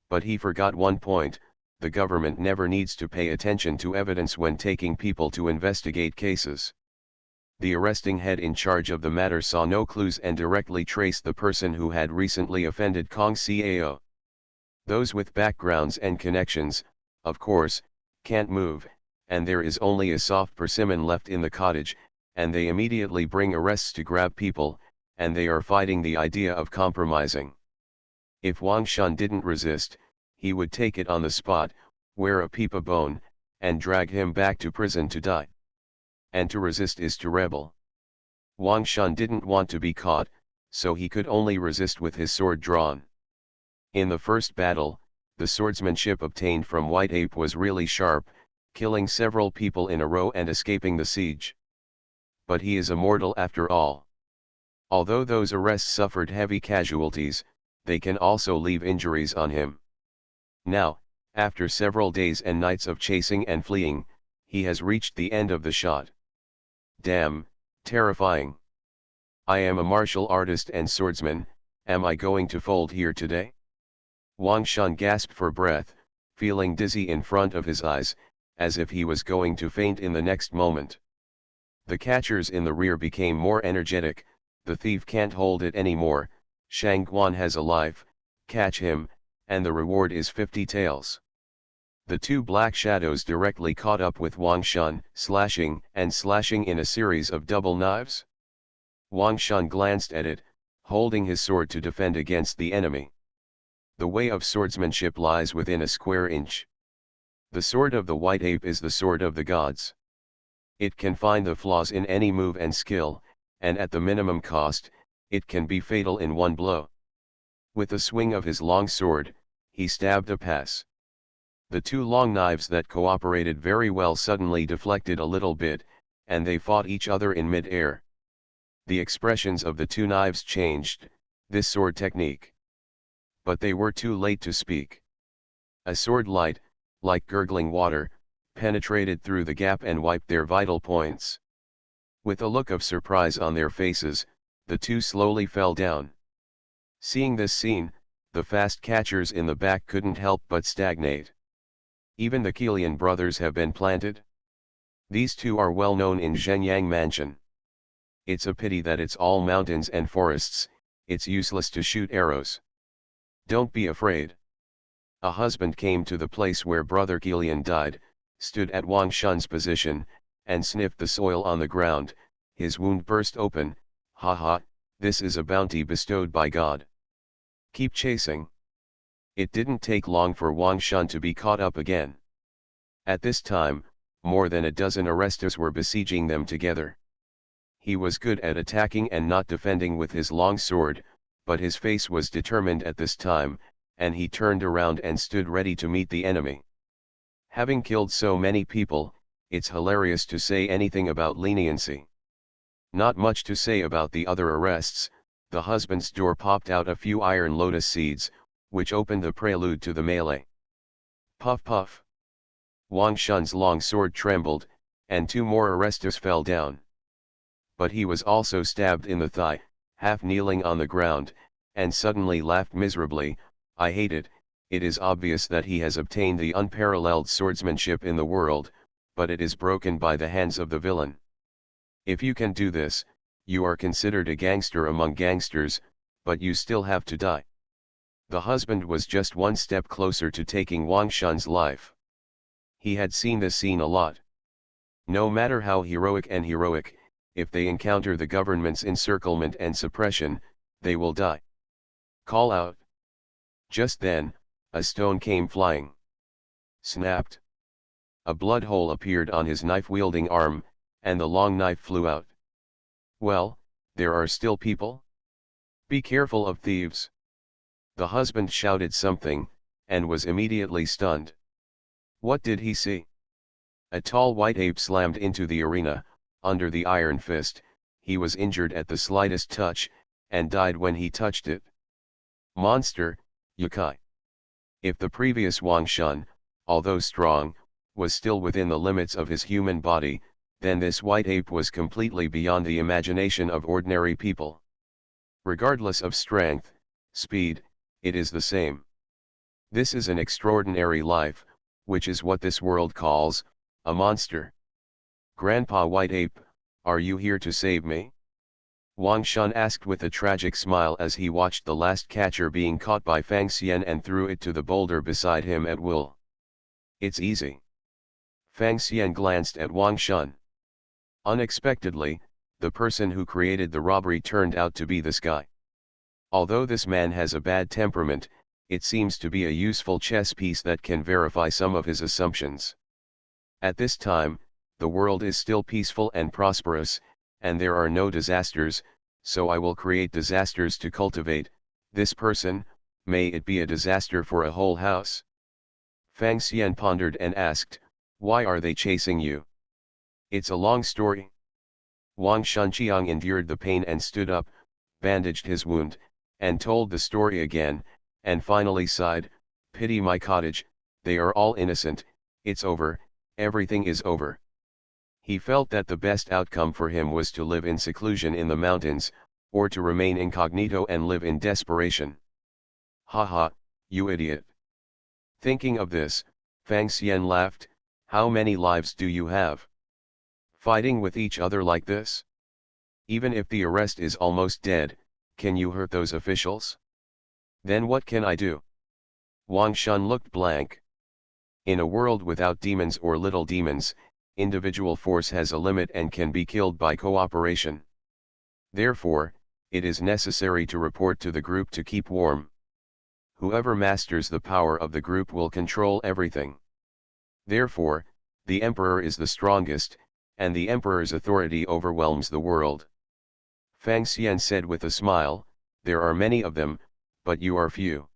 But he forgot one point: the government never needs to pay attention to evidence when taking people to investigate cases. The arresting head in charge of the matter saw no clues and directly traced the person who had recently offended Kong Cao. Those with backgrounds and connections, of course, can't move, and there is only a soft persimmon left in the cottage, and they immediately bring arrests to grab people, and they are fighting the idea of compromising. If Wang Shun didn't resist, he would take it on the spot, wear a pipa bone, and drag him back to prison to die. And to resist is to rebel. Wang Shun didn't want to be caught, so he could only resist with his sword drawn. In the first battle, the swordsmanship obtained from White Ape was really sharp, killing several people in a row and escaping the siege. But he is immortal after all. Although those arrests suffered heavy casualties, they can also leave injuries on him. Now, after several days and nights of chasing and fleeing, he has reached the end of the shot. Damn, terrifying. I am a martial artist and swordsman, am I going to fold here today? Wang Shun gasped for breath, feeling dizzy in front of his eyes, as if he was going to faint in the next moment. The catchers in the rear became more energetic. The thief can't hold it anymore, Shang Guan has a life, catch him, and the reward is 50 taels. The two black shadows directly caught up with Wang Shun, slashing and slashing in a series of double knives. Wang Shun glanced at it, holding his sword to defend against the enemy. The way of swordsmanship lies within a square inch. The sword of the white ape is the sword of the gods. It can find the flaws in any move and skill, and at the minimum cost, it can be fatal in one blow. With the swing of his long sword, he stabbed a pass. The two long knives that cooperated very well suddenly deflected a little bit, and they fought each other in mid-air. The expressions of the two knives changed, this sword technique. But they were too late to speak. A sword light, like gurgling water, penetrated through the gap and wiped their vital points. With a look of surprise on their faces, the two slowly fell down. Seeing this scene, the fast catchers in the back couldn't help but stagnate. Even the Kilian brothers have been planted? These two are well known in Zhenyang Mansion. It's a pity that it's all mountains and forests, it's useless to shoot arrows. Don't be afraid. A husband came to the place where brother Kilian died, stood at Wang Shun's position, and sniffed the soil on the ground. His wound burst open. Ha ha, this is a bounty bestowed by God. Keep chasing. It didn't take long for Wang Shun to be caught up again. At this time, more than a dozen arrestos were besieging them together. He was good at attacking and not defending with his long sword, but his face was determined at this time, and he turned around and stood ready to meet the enemy. Having killed so many people, it's hilarious to say anything about leniency. Not much to say about the other arrests. The husband's door popped out a few iron lotus seeds, which opened the prelude to the melee. Puff puff. Wang Shun's long sword trembled, and two more arrestos fell down. But he was also stabbed in the thigh, half kneeling on the ground, and suddenly laughed miserably. I hate it. It is obvious that he has obtained the unparalleled swordsmanship in the world, but it is broken by the hands of the villain. If you can do this, you are considered a gangster among gangsters, but you still have to die. The husband was just one step closer to taking Wang Shun's life. He had seen this scene a lot. No matter how heroic, if they encounter the government's encirclement and suppression, they will die. Call out. Just then, a stone came flying. Snapped. A blood hole appeared on his knife-wielding arm, and the long knife flew out. Well, there are still people? Be careful of thieves. The husband shouted something, and was immediately stunned. What did he see? A tall white ape slammed into the arena, under the iron fist. He was injured at the slightest touch, and died when he touched it. Monster, Yakai. If the previous Wang Shun, although strong, was still within the limits of his human body, then this white ape was completely beyond the imagination of ordinary people. Regardless of strength, speed, it is the same. This is an extraordinary life, which is what this world calls a monster. Grandpa White Ape, are you here to save me? Wang Shun asked with a tragic smile as he watched the last catcher being caught by Fang Xian and threw it to the boulder beside him at will. It's easy. Fang Xian glanced at Wang Shun. Unexpectedly, the person who created the robbery turned out to be this guy. Although this man has a bad temperament, it seems to be a useful chess piece that can verify some of his assumptions. At this time, the world is still peaceful and prosperous, and there are no disasters, so I will create disasters to cultivate this person. May it be a disaster for a whole house. Fang Xian pondered and asked, why are they chasing you? It's a long story. Wang Shunqiang endured the pain and stood up, bandaged his wound, and told the story again, and finally sighed, pity my cottage, they are all innocent, it's over, everything is over. He felt that the best outcome for him was to live in seclusion in the mountains, or to remain incognito and live in desperation. Ha ha, you idiot. Thinking of this, Fang Xian laughed, how many lives do you have? Fighting with each other like this? Even if the arrest is almost dead, can you hurt those officials? Then what can I do? Wang Shun looked blank. In a world without demons or little demons, individual force has a limit and can be killed by cooperation. Therefore, it is necessary to report to the group to keep warm. Whoever masters the power of the group will control everything. Therefore, the emperor is the strongest, and the emperor's authority overwhelms the world. Fang Xian said with a smile, there are many of them, but you are few.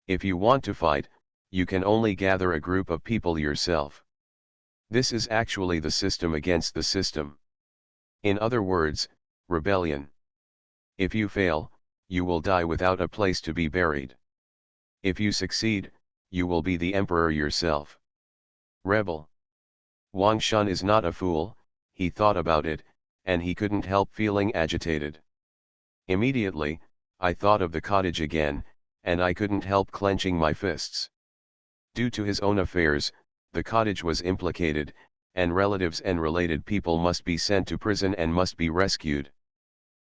If you want to fight, you can only gather a group of people yourself. This is actually the system against the system. In other words, rebellion. If you fail, you will die without a place to be buried. If you succeed, you will be the emperor yourself. Rebel. Wang Shun is not a fool, he thought about it, and he couldn't help feeling agitated. Immediately, I thought of the cottage again, and I couldn't help clenching my fists. Due to his own affairs, the cottage was implicated, and relatives and related people must be sent to prison and must be rescued.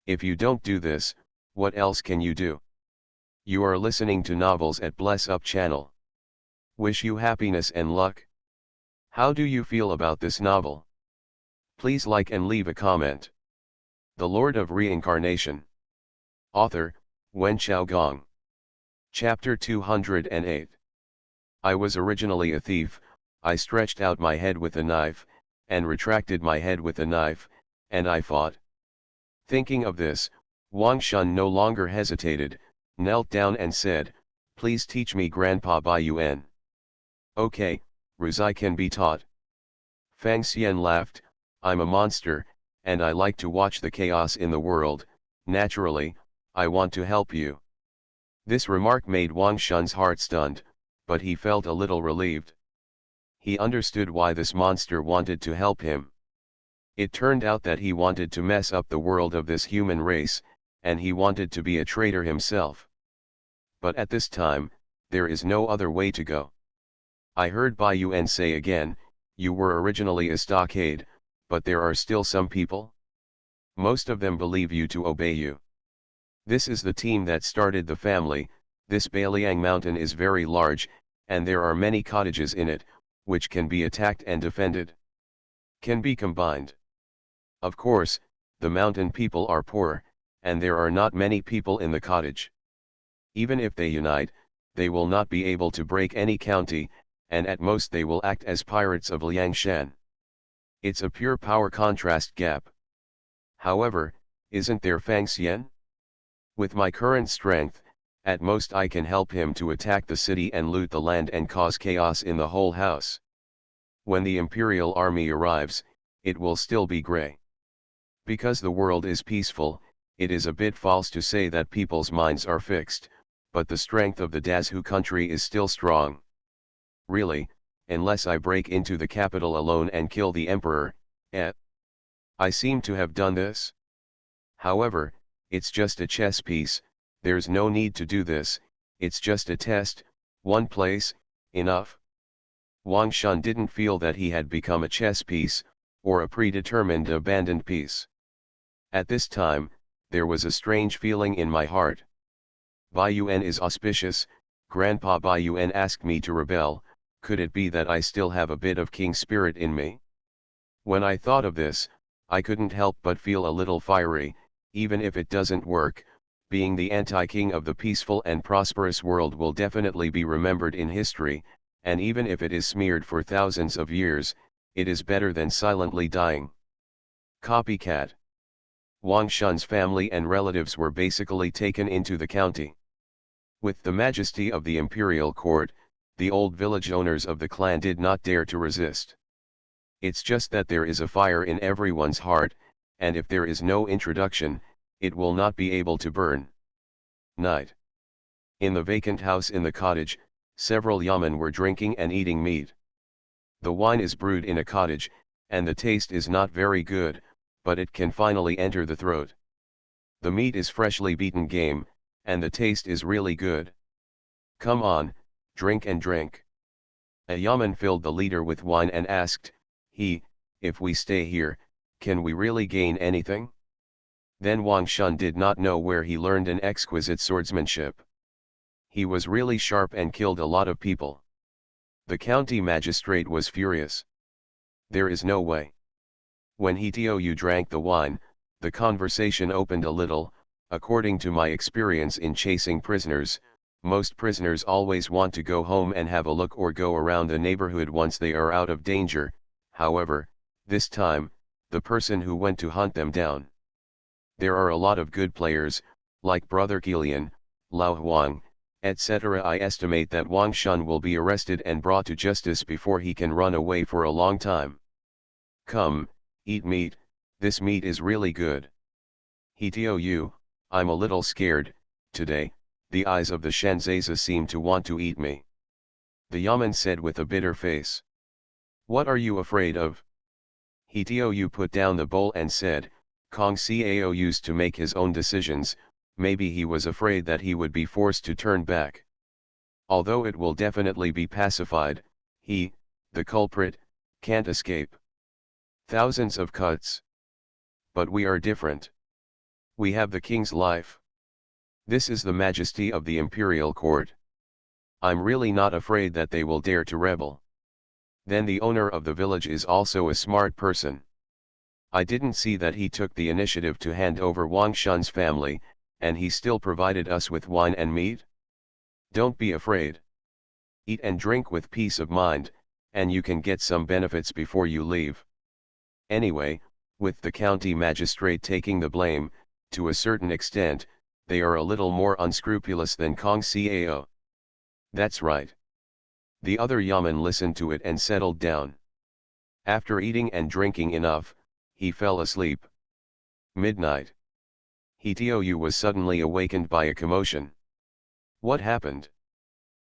If you don't do this, what else can you do? You are listening to novels at Bless Up channel. Wish you happiness and luck. How do you feel about this novel? Please like and leave a comment. The Lord of Reincarnation. Author, Wen Xiaogong. Chapter 208. I was originally a thief, I stretched out my head with a knife, and retracted my head with a knife, and I fought. Thinking of this, Wang Shun no longer hesitated, knelt down and said, please teach me Grandpa Bai Yuan. Okay, Ruzai can be taught. Fang Xian laughed, I'm a monster, and I like to watch the chaos in the world, naturally, I want to help you. This remark made Wang Shun's heart stunned, but he felt a little relieved. He understood why this monster wanted to help him. It turned out that he wanted to mess up the world of this human race, and he wanted to be a traitor himself. But at this time, there is no other way to go. I heard Bai Yuan say again, you were originally a stockade, but there are still some people? Most of them believe you to obey you. This is the team that started the family, this Bailiang mountain is very large, and there are many cottages in it, which can be attacked and defended. Can be combined. Of course, the mountain people are poor, and there are not many people in the cottage. Even if they unite, they will not be able to break any county, and at most they will act as pirates of Liangshan. It's a pure power contrast gap. However, isn't there Fang Xian? With my current strength, at most I can help him to attack the city and loot the land and cause chaos in the whole house. When the imperial army arrives, it will still be gray. Because the world is peaceful, it is a bit false to say that people's minds are fixed, but the strength of the Dazhu country is still strong. Really, unless I break into the capital alone and kill the emperor, I seem to have done this. However, it's just a chess piece, there's no need to do this, it's just a test, one place, enough. Wang Shun didn't feel that he had become a chess piece, or a predetermined abandoned piece. At this time, there was a strange feeling in my heart. Bai Yuan is auspicious, Grandpa Bai Yuan asked me to rebel, could it be that I still have a bit of king spirit in me? When I thought of this, I couldn't help but feel a little fiery, even if it doesn't work, being the anti-king of the peaceful and prosperous world will definitely be remembered in history, and even if it is smeared for thousands of years, it is better than silently dying. Copycat. Wang Shun's family and relatives were basically taken into the county. With the majesty of the imperial court, the old village owners of the clan did not dare to resist. It's just that there is a fire in everyone's heart, and if there is no introduction, it will not be able to burn. Night. In the vacant house in the cottage, several yeomen were drinking and eating meat. The wine is brewed in a cottage, and the taste is not very good, but it can finally enter the throat. The meat is freshly beaten game, and the taste is really good. Come on, drink and drink. A yeoman filled the liter with wine and asked, if we stay here, can we really gain anything? Then Wang Shun did not know where he learned an exquisite swordsmanship. He was really sharp and killed a lot of people. The county magistrate was furious. There is no way. When Hetio drank the wine, the conversation opened a little. According to my experience in chasing prisoners, most prisoners always want to go home and have a look or go around the neighborhood once they are out of danger. However, this time, the person who went to hunt them down. There are a lot of good players, like Brother Kilian, Lao Huang, etc. I estimate that Wang Shun will be arrested and brought to justice before he can run away for a long time. Come, eat meat, this meat is really good. Hetio, I'm a little scared. Today, the eyes of the Shanzeza seem to want to eat me. The Yaman said with a bitter face. What are you afraid of? Hetio put down the bowl and said, Kong Cao used to make his own decisions, maybe he was afraid that he would be forced to turn back. Although it will definitely be pacified, he, the culprit, can't escape. Thousands of cuts. But we are different. We have the king's life. This is the majesty of the imperial court. I'm really not afraid that they will dare to rebel. Then the owner of the village is also a smart person. I didn't see that he took the initiative to hand over Wang Shun's family, and he still provided us with wine and meat. Don't be afraid. Eat and drink with peace of mind, and you can get some benefits before you leave. Anyway, with the county magistrate taking the blame, to a certain extent, they are a little more unscrupulous than Kong Cao. That's right. The other Yaman listened to it and settled down. After eating and drinking enough, he fell asleep. Midnight. Hetio was suddenly awakened by a commotion. What happened?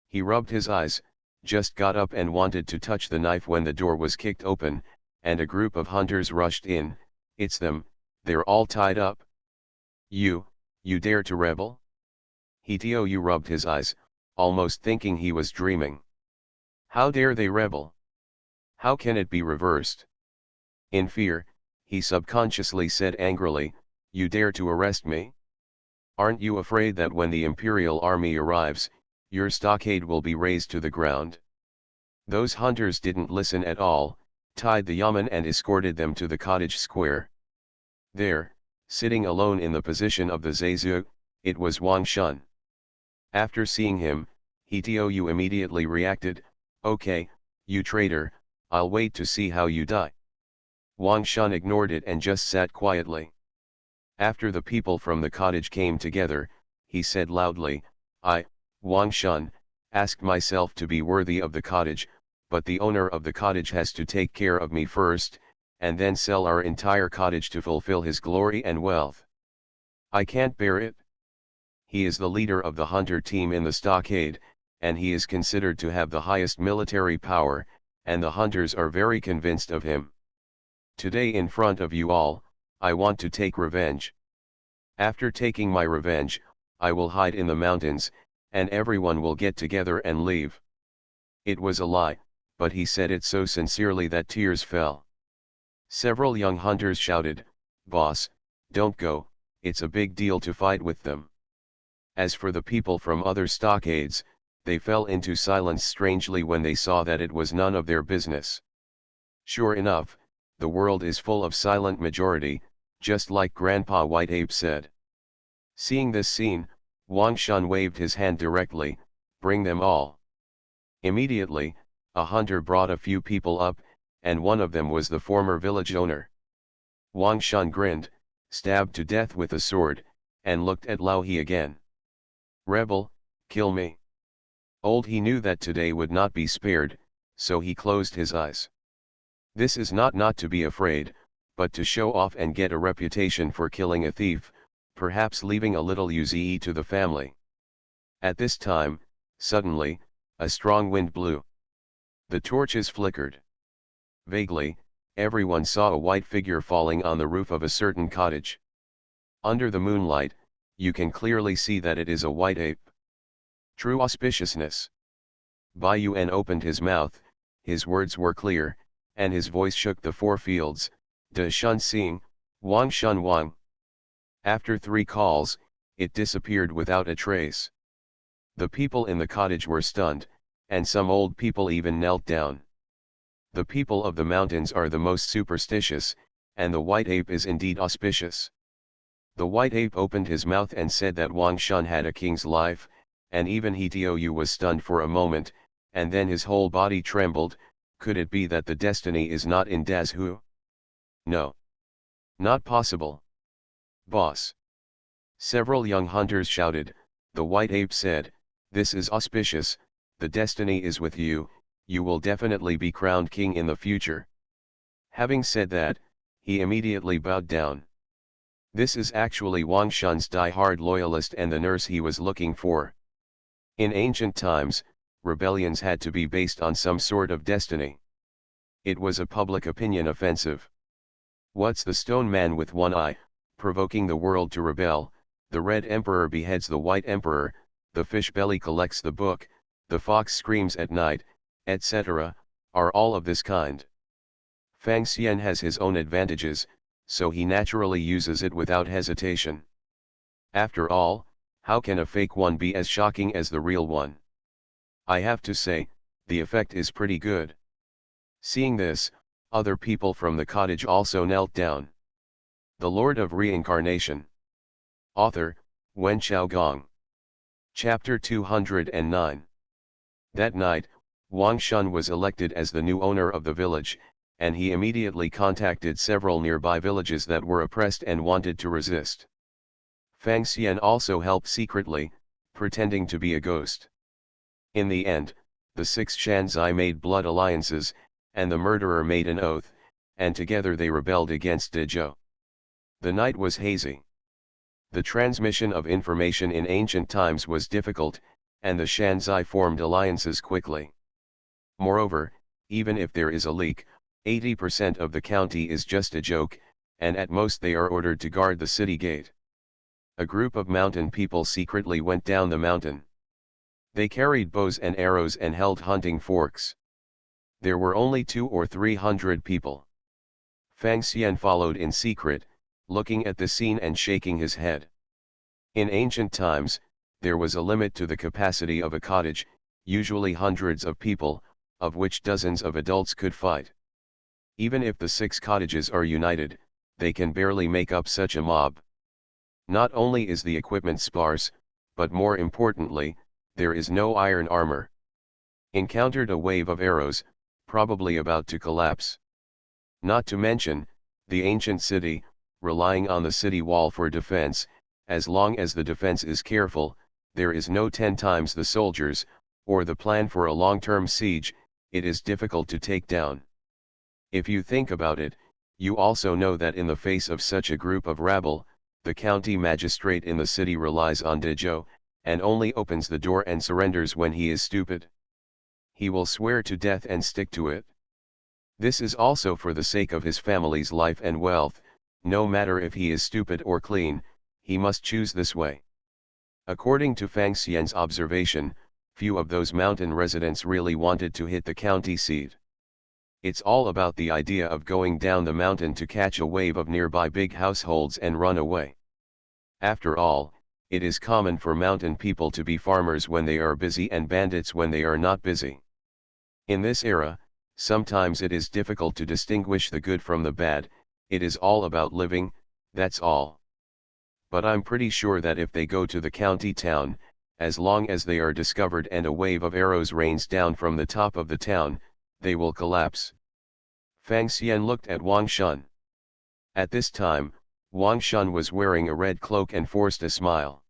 He rubbed his eyes, just got up and wanted to touch the knife when the door was kicked open, and a group of hunters rushed in. It's them, they're all tied up. You dare to rebel? Hetio rubbed his eyes, almost thinking he was dreaming. How dare they rebel? How can it be reversed? In fear, he subconsciously said angrily, You dare to arrest me? Aren't you afraid that when the imperial army arrives, your stockade will be razed to the ground? Those hunters didn't listen at all, tied the Yaman and escorted them to the cottage square. There, sitting alone in the position of the Zezhu, it was Wang Shun. After seeing him, Hetio immediately reacted, Okay, you traitor, I'll wait to see how you die. Wang Shun ignored it and just sat quietly. After the people from the cottage came together, he said loudly, I, Wang Shun, asked myself to be worthy of the cottage, but the owner of the cottage has to take care of me first, and then sell our entire cottage to fulfill his glory and wealth. I can't bear it. He is the leader of the hunter team in the stockade, and he is considered to have the highest military power, and the hunters are very convinced of him. Today in front of you all, I want to take revenge. After taking my revenge, I will hide in the mountains, and everyone will get together and leave. It was a lie, but he said it so sincerely that tears fell. Several young hunters shouted, Boss, don't go, it's a big deal to fight with them. As for the people from other stockades, they fell into silence strangely when they saw that it was none of their business. Sure enough, the world is full of silent majority, just like Grandpa White Ape said. Seeing this scene, Wang Shun waved his hand directly, bring them all. Immediately, a hunter brought a few people up, and one of them was the former village owner. Wang Shun grinned, stabbed to death with a sword, and looked at Lao He again. Rebel, kill me. Old He knew that today would not be spared, so he closed his eyes. This is not to be afraid, but to show off and get a reputation for killing a thief, perhaps leaving a little UZE to the family. At this time, suddenly, a strong wind blew. The torches flickered. Vaguely, everyone saw a white figure falling on the roof of a certain cottage. Under the moonlight, you can clearly see that it is a white ape. True auspiciousness. Bai Yuan opened his mouth, his words were clear, and his voice shook the 4 fields, De Shun Xing, Wang Shun Wang. After 3 calls, it disappeared without a trace. The people in the cottage were stunned, and some old people even knelt down. The people of the mountains are the most superstitious, and the white ape is indeed auspicious. The white ape opened his mouth and said that Wang Shun had a king's life, and even Tou was stunned for a moment, and then his whole body trembled. Could it be that the destiny is not in Das Hu? No. Not possible. Boss. Several young hunters shouted. The white ape said, "This is auspicious, the destiny is with you, you will definitely be crowned king in the future." Having said that, he immediately bowed down. This is actually Wang Shun's die-hard loyalist and the nurse he was looking for. In ancient times, rebellions had to be based on some sort of destiny. It was a public opinion offensive. What's the stone man with one eye, provoking the world to rebel? The red emperor beheads the white emperor, the fish belly collects the book, the fox screams at night, etc., are all of this kind. Fang Xian has his own advantages, so he naturally uses it without hesitation. After all, how can a fake one be as shocking as the real one? I have to say, the effect is pretty good. Seeing this, other people from the cottage also knelt down. The Lord of Reincarnation. Author, Wen Xiaogong. Chapter 209. That night, Wang Shun was elected as the new owner of the village, and he immediately contacted several nearby villages that were oppressed and wanted to resist. Fang Xian also helped secretly, pretending to be a ghost. In the end, the 6 Shanzai made blood alliances, and the murderer made an oath, and together they rebelled against Dezhou. The night was hazy. The transmission of information in ancient times was difficult, and the Shanzai formed alliances quickly. Moreover, even if there is a leak, 80% of the county is just a joke, and at most they are ordered to guard the city gate. A group of mountain people secretly went down the mountain. They carried bows and arrows and held hunting forks. There were only 200 or 300 people. Fang Xian followed in secret, looking at the scene and shaking his head. In ancient times, there was a limit to the capacity of a cottage, usually hundreds of people, of which dozens of adults could fight. Even if the 6 cottages are united, they can barely make up such a mob. Not only is the equipment sparse, but more importantly, there is no iron armor. Encountered a wave of arrows, probably about to collapse. Not to mention, the ancient city, relying on the city wall for defense. As long as the defense is careful, there is no 10 times the soldiers, or the plan for a long-term siege, it is difficult to take down. If you think about it, you also know that in the face of such a group of rabble, the county magistrate in the city relies on Dezhou, and only opens the door and surrenders when he is stupid. He will swear to death and stick to it. This is also for the sake of his family's life and wealth, no matter if he is stupid or clean, he must choose this way. According to Fang Xian's observation, few of those mountain residents really wanted to hit the county seat. It's all about the idea of going down the mountain to catch a wave of nearby big households and run away. After all, it is common for mountain people to be farmers when they are busy and bandits when they are not busy. In this era, sometimes it is difficult to distinguish the good from the bad, it is all about living, that's all. But I'm pretty sure that if they go to the county town, as long as they are discovered and a wave of arrows rains down from the top of the town, they will collapse. Fang Xian looked at Wang Shun. At this time, Wang Shun was wearing a red cloak and forced a smile.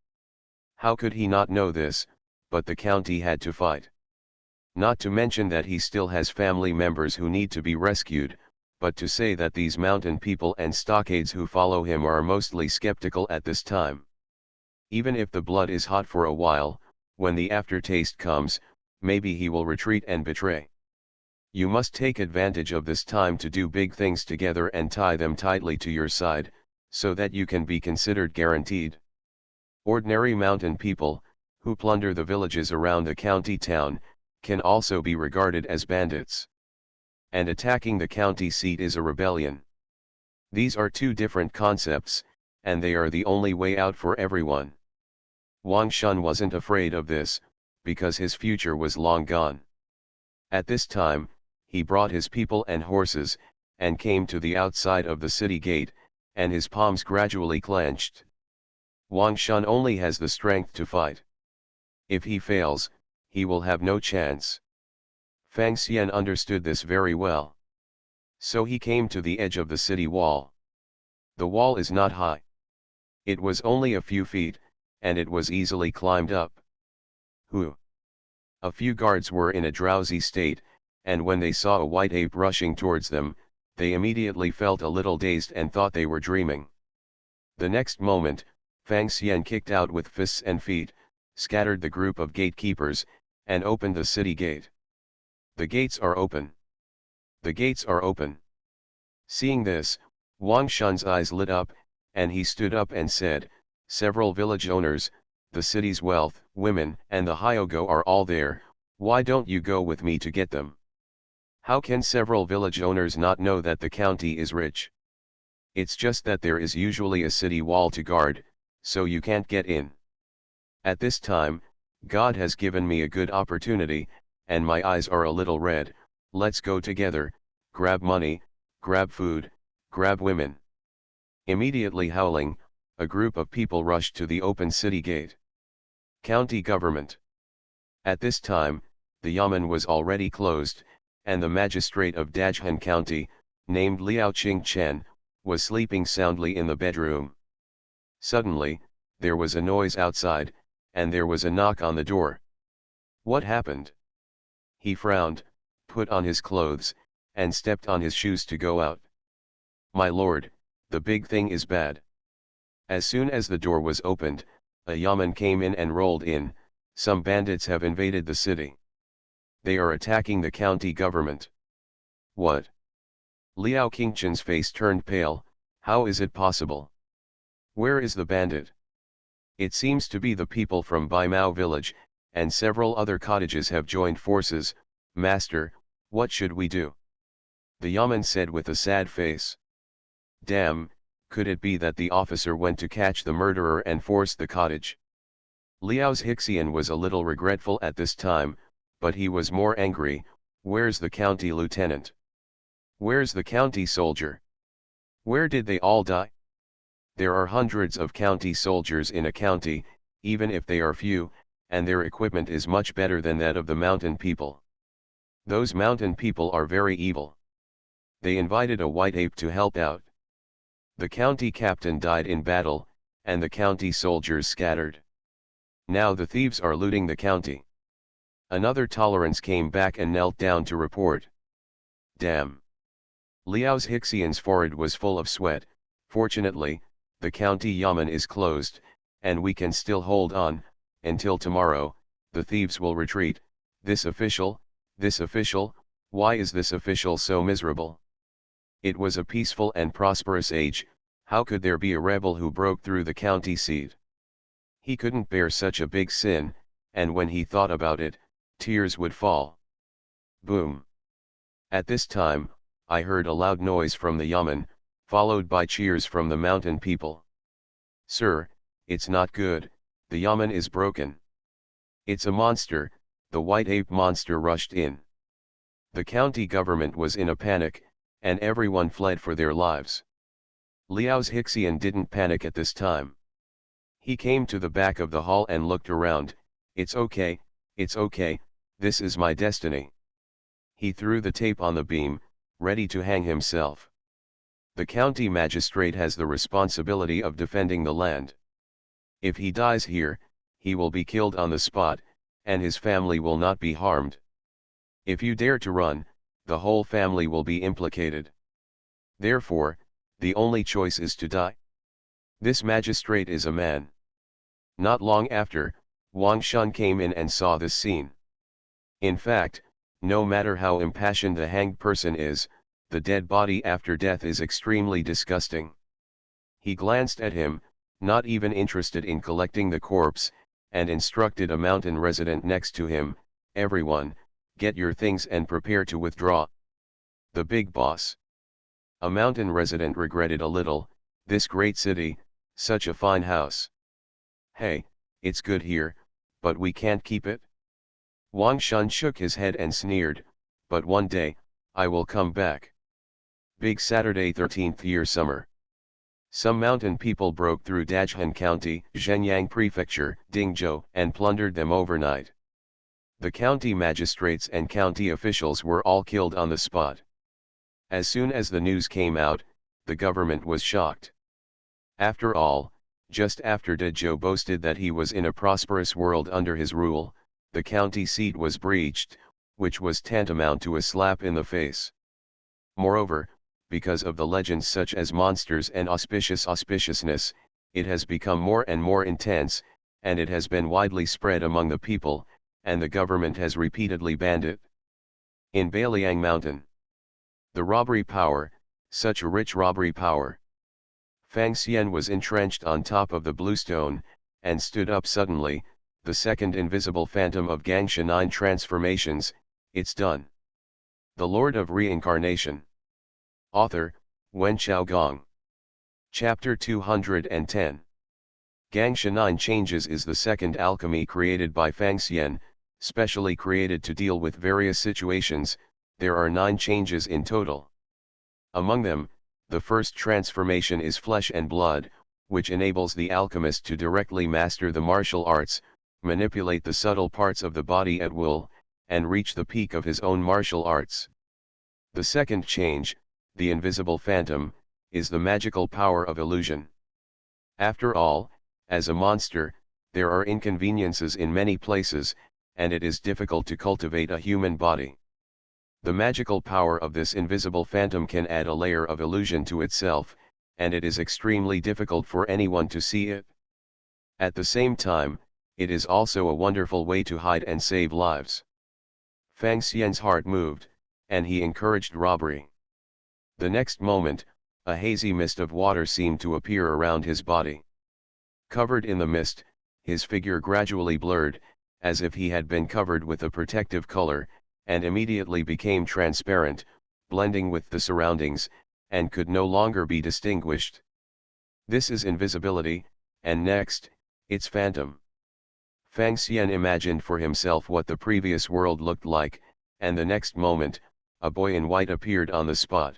How could he not know this, but the county had to fight. Not to mention that he still has family members who need to be rescued, but to say that these mountain people and stockades who follow him are mostly skeptical at this time. Even if the blood is hot for a while, when the aftertaste comes, maybe he will retreat and betray. You must take advantage of this time to do big things together and tie them tightly to your side, so that you can be considered guaranteed. Ordinary mountain people, who plunder the villages around the county town, can also be regarded as bandits. and attacking the county seat is a rebellion. These are two different concepts, and they are the only way out for everyone. Wang Shun wasn't afraid of this, because his future was long gone. At this time, he brought his people and horses, and came to the outside of the city gate, and his palms gradually clenched. Wang Shun only has the strength to fight. If he fails, he will have no chance. Fang Xian understood this very well. So he came to the edge of the city wall. The wall is not high. It was only a few feet, and it was easily climbed up. Who? A few guards were in a drowsy state, and when they saw a white ape rushing towards them, they immediately felt a little dazed and thought they were dreaming. The next moment, Fang Xian kicked out with fists and feet, scattered the group of gatekeepers, and opened the city gate. The gates are open. The gates are open. Seeing this, Wang Shun's eyes lit up, and he stood up and said, "Several village owners, the city's wealth, women, and the Hyogo are all there, why don't you go with me to get them?" How can several village owners not know that the county is rich? It's just that there is usually a city wall to guard, so you can't get in. At this time, God has given me a good opportunity, and my eyes are a little red. Let's go together, grab money, grab food, grab women. Immediately howling, a group of people rushed to the open city gate. County government. At this time, the yamen was already closed, and the magistrate of Dajhan County, named Liao Qingchen, was sleeping soundly in the bedroom. Suddenly, there was a noise outside, and there was a knock on the door. What happened? He frowned, put on his clothes, and stepped on his shoes to go out. My lord, the big thing is bad. As soon as the door was opened, a yamen came in and rolled in. Some bandits have invaded the city. They are attacking the county government. What? Liao Qingchen's face turned pale. How is it possible? Where is the bandit? It seems to be the people from Baimao village, and several other cottages have joined forces. Master, what should we do? The yamen said with a sad face. Damn, could it be that the officer went to catch the murderer and forced the cottage? Liao's Hixian was a little regretful at this time, but he was more angry. Where's the county lieutenant? Where's the county soldier? Where did they all die? There are hundreds of county soldiers in a county, even if they are few, and their equipment is much better than that of the mountain people. Those mountain people are very evil. They invited a white ape to help out. The county captain died in battle, and the county soldiers scattered. Now the thieves are looting the county. Another tolerance came back and knelt down to report. Damn. Liao's Hixian's forehead was full of sweat. Fortunately, the county yamen is closed, and we can still hold on. Until tomorrow, the thieves will retreat. This official, why is this official so miserable? It was a peaceful and prosperous age. How could there be a rebel who broke through the county seat? He couldn't bear such a big sin, and when he thought about it, tears would fall. Boom. At this time, I heard a loud noise from the yamen, followed by cheers from the mountain people. Sir, it's not good, the yamen is broken. It's a monster, the white ape monster rushed in. The county government was in a panic, and everyone fled for their lives. Liao's Hixian didn't panic at this time. He came to the back of the hall and looked around. It's okay, this is my destiny. He threw the tape on the beam, ready to hang himself. The county magistrate has the responsibility of defending the land. If he dies here, he will be killed on the spot, and his family will not be harmed. If you dare to run, the whole family will be implicated. Therefore, the only choice is to die. This magistrate is a man. Not long after, Wang Shun came in and saw this scene. In fact, no matter how impassioned the hanged person is, the dead body after death is extremely disgusting. He glanced at him, not even interested in collecting the corpse, and instructed a mountain resident next to him, everyone, get your things and prepare to withdraw. The big boss. A mountain resident regretted a little, this great city, such a fine house. Hey, it's good here, but we can't keep it. Wang Shun shook his head and sneered, but one day, I will come back. Big Saturday 13th year summer. Some mountain people broke through Dajhan County, Zhenyang Prefecture, Dingzhou, and plundered them overnight. The county magistrates and county officials were all killed on the spot. As soon as the news came out, the government was shocked. After all, just after Dezhou boasted that he was in a prosperous world under his rule, the county seat was breached, which was tantamount to a slap in the face. Moreover, because of the legends such as monsters and auspiciousness, it has become more and more intense, and it has been widely spread among the people, and the government has repeatedly banned it. In Bailiang Mountain. The robbery power, such a rich robbery power. Fang Xian was entrenched on top of the bluestone, and stood up suddenly, the second invisible phantom of Gangsha 9 transformations, it's done. The Lord of Reincarnation. Author, Wen Xiaogong. Chapter 210. Gangsha 9 Changes is the second alchemy created by Fang Xian, specially created to deal with various situations. There are 9 changes in total. Among them, the first transformation is flesh and blood, which enables the alchemist to directly master the martial arts, manipulate the subtle parts of the body at will, and reach the peak of his own martial arts. The second change, the invisible phantom, is the magical power of illusion. After all, as a monster, there are inconveniences in many places, and it is difficult to cultivate a human body. The magical power of this invisible phantom can add a layer of illusion to itself, and it is extremely difficult for anyone to see it. At the same time, it is also a wonderful way to hide and save lives. Fang Xian's heart moved, and he encouraged robbery. The next moment, a hazy mist of water seemed to appear around his body. Covered in the mist, his figure gradually blurred, as if he had been covered with a protective color, and immediately became transparent, blending with the surroundings, and could no longer be distinguished. This is invisibility, and next, its phantom. Fang Xian imagined for himself what the previous world looked like, and the next moment, a boy in white appeared on the spot.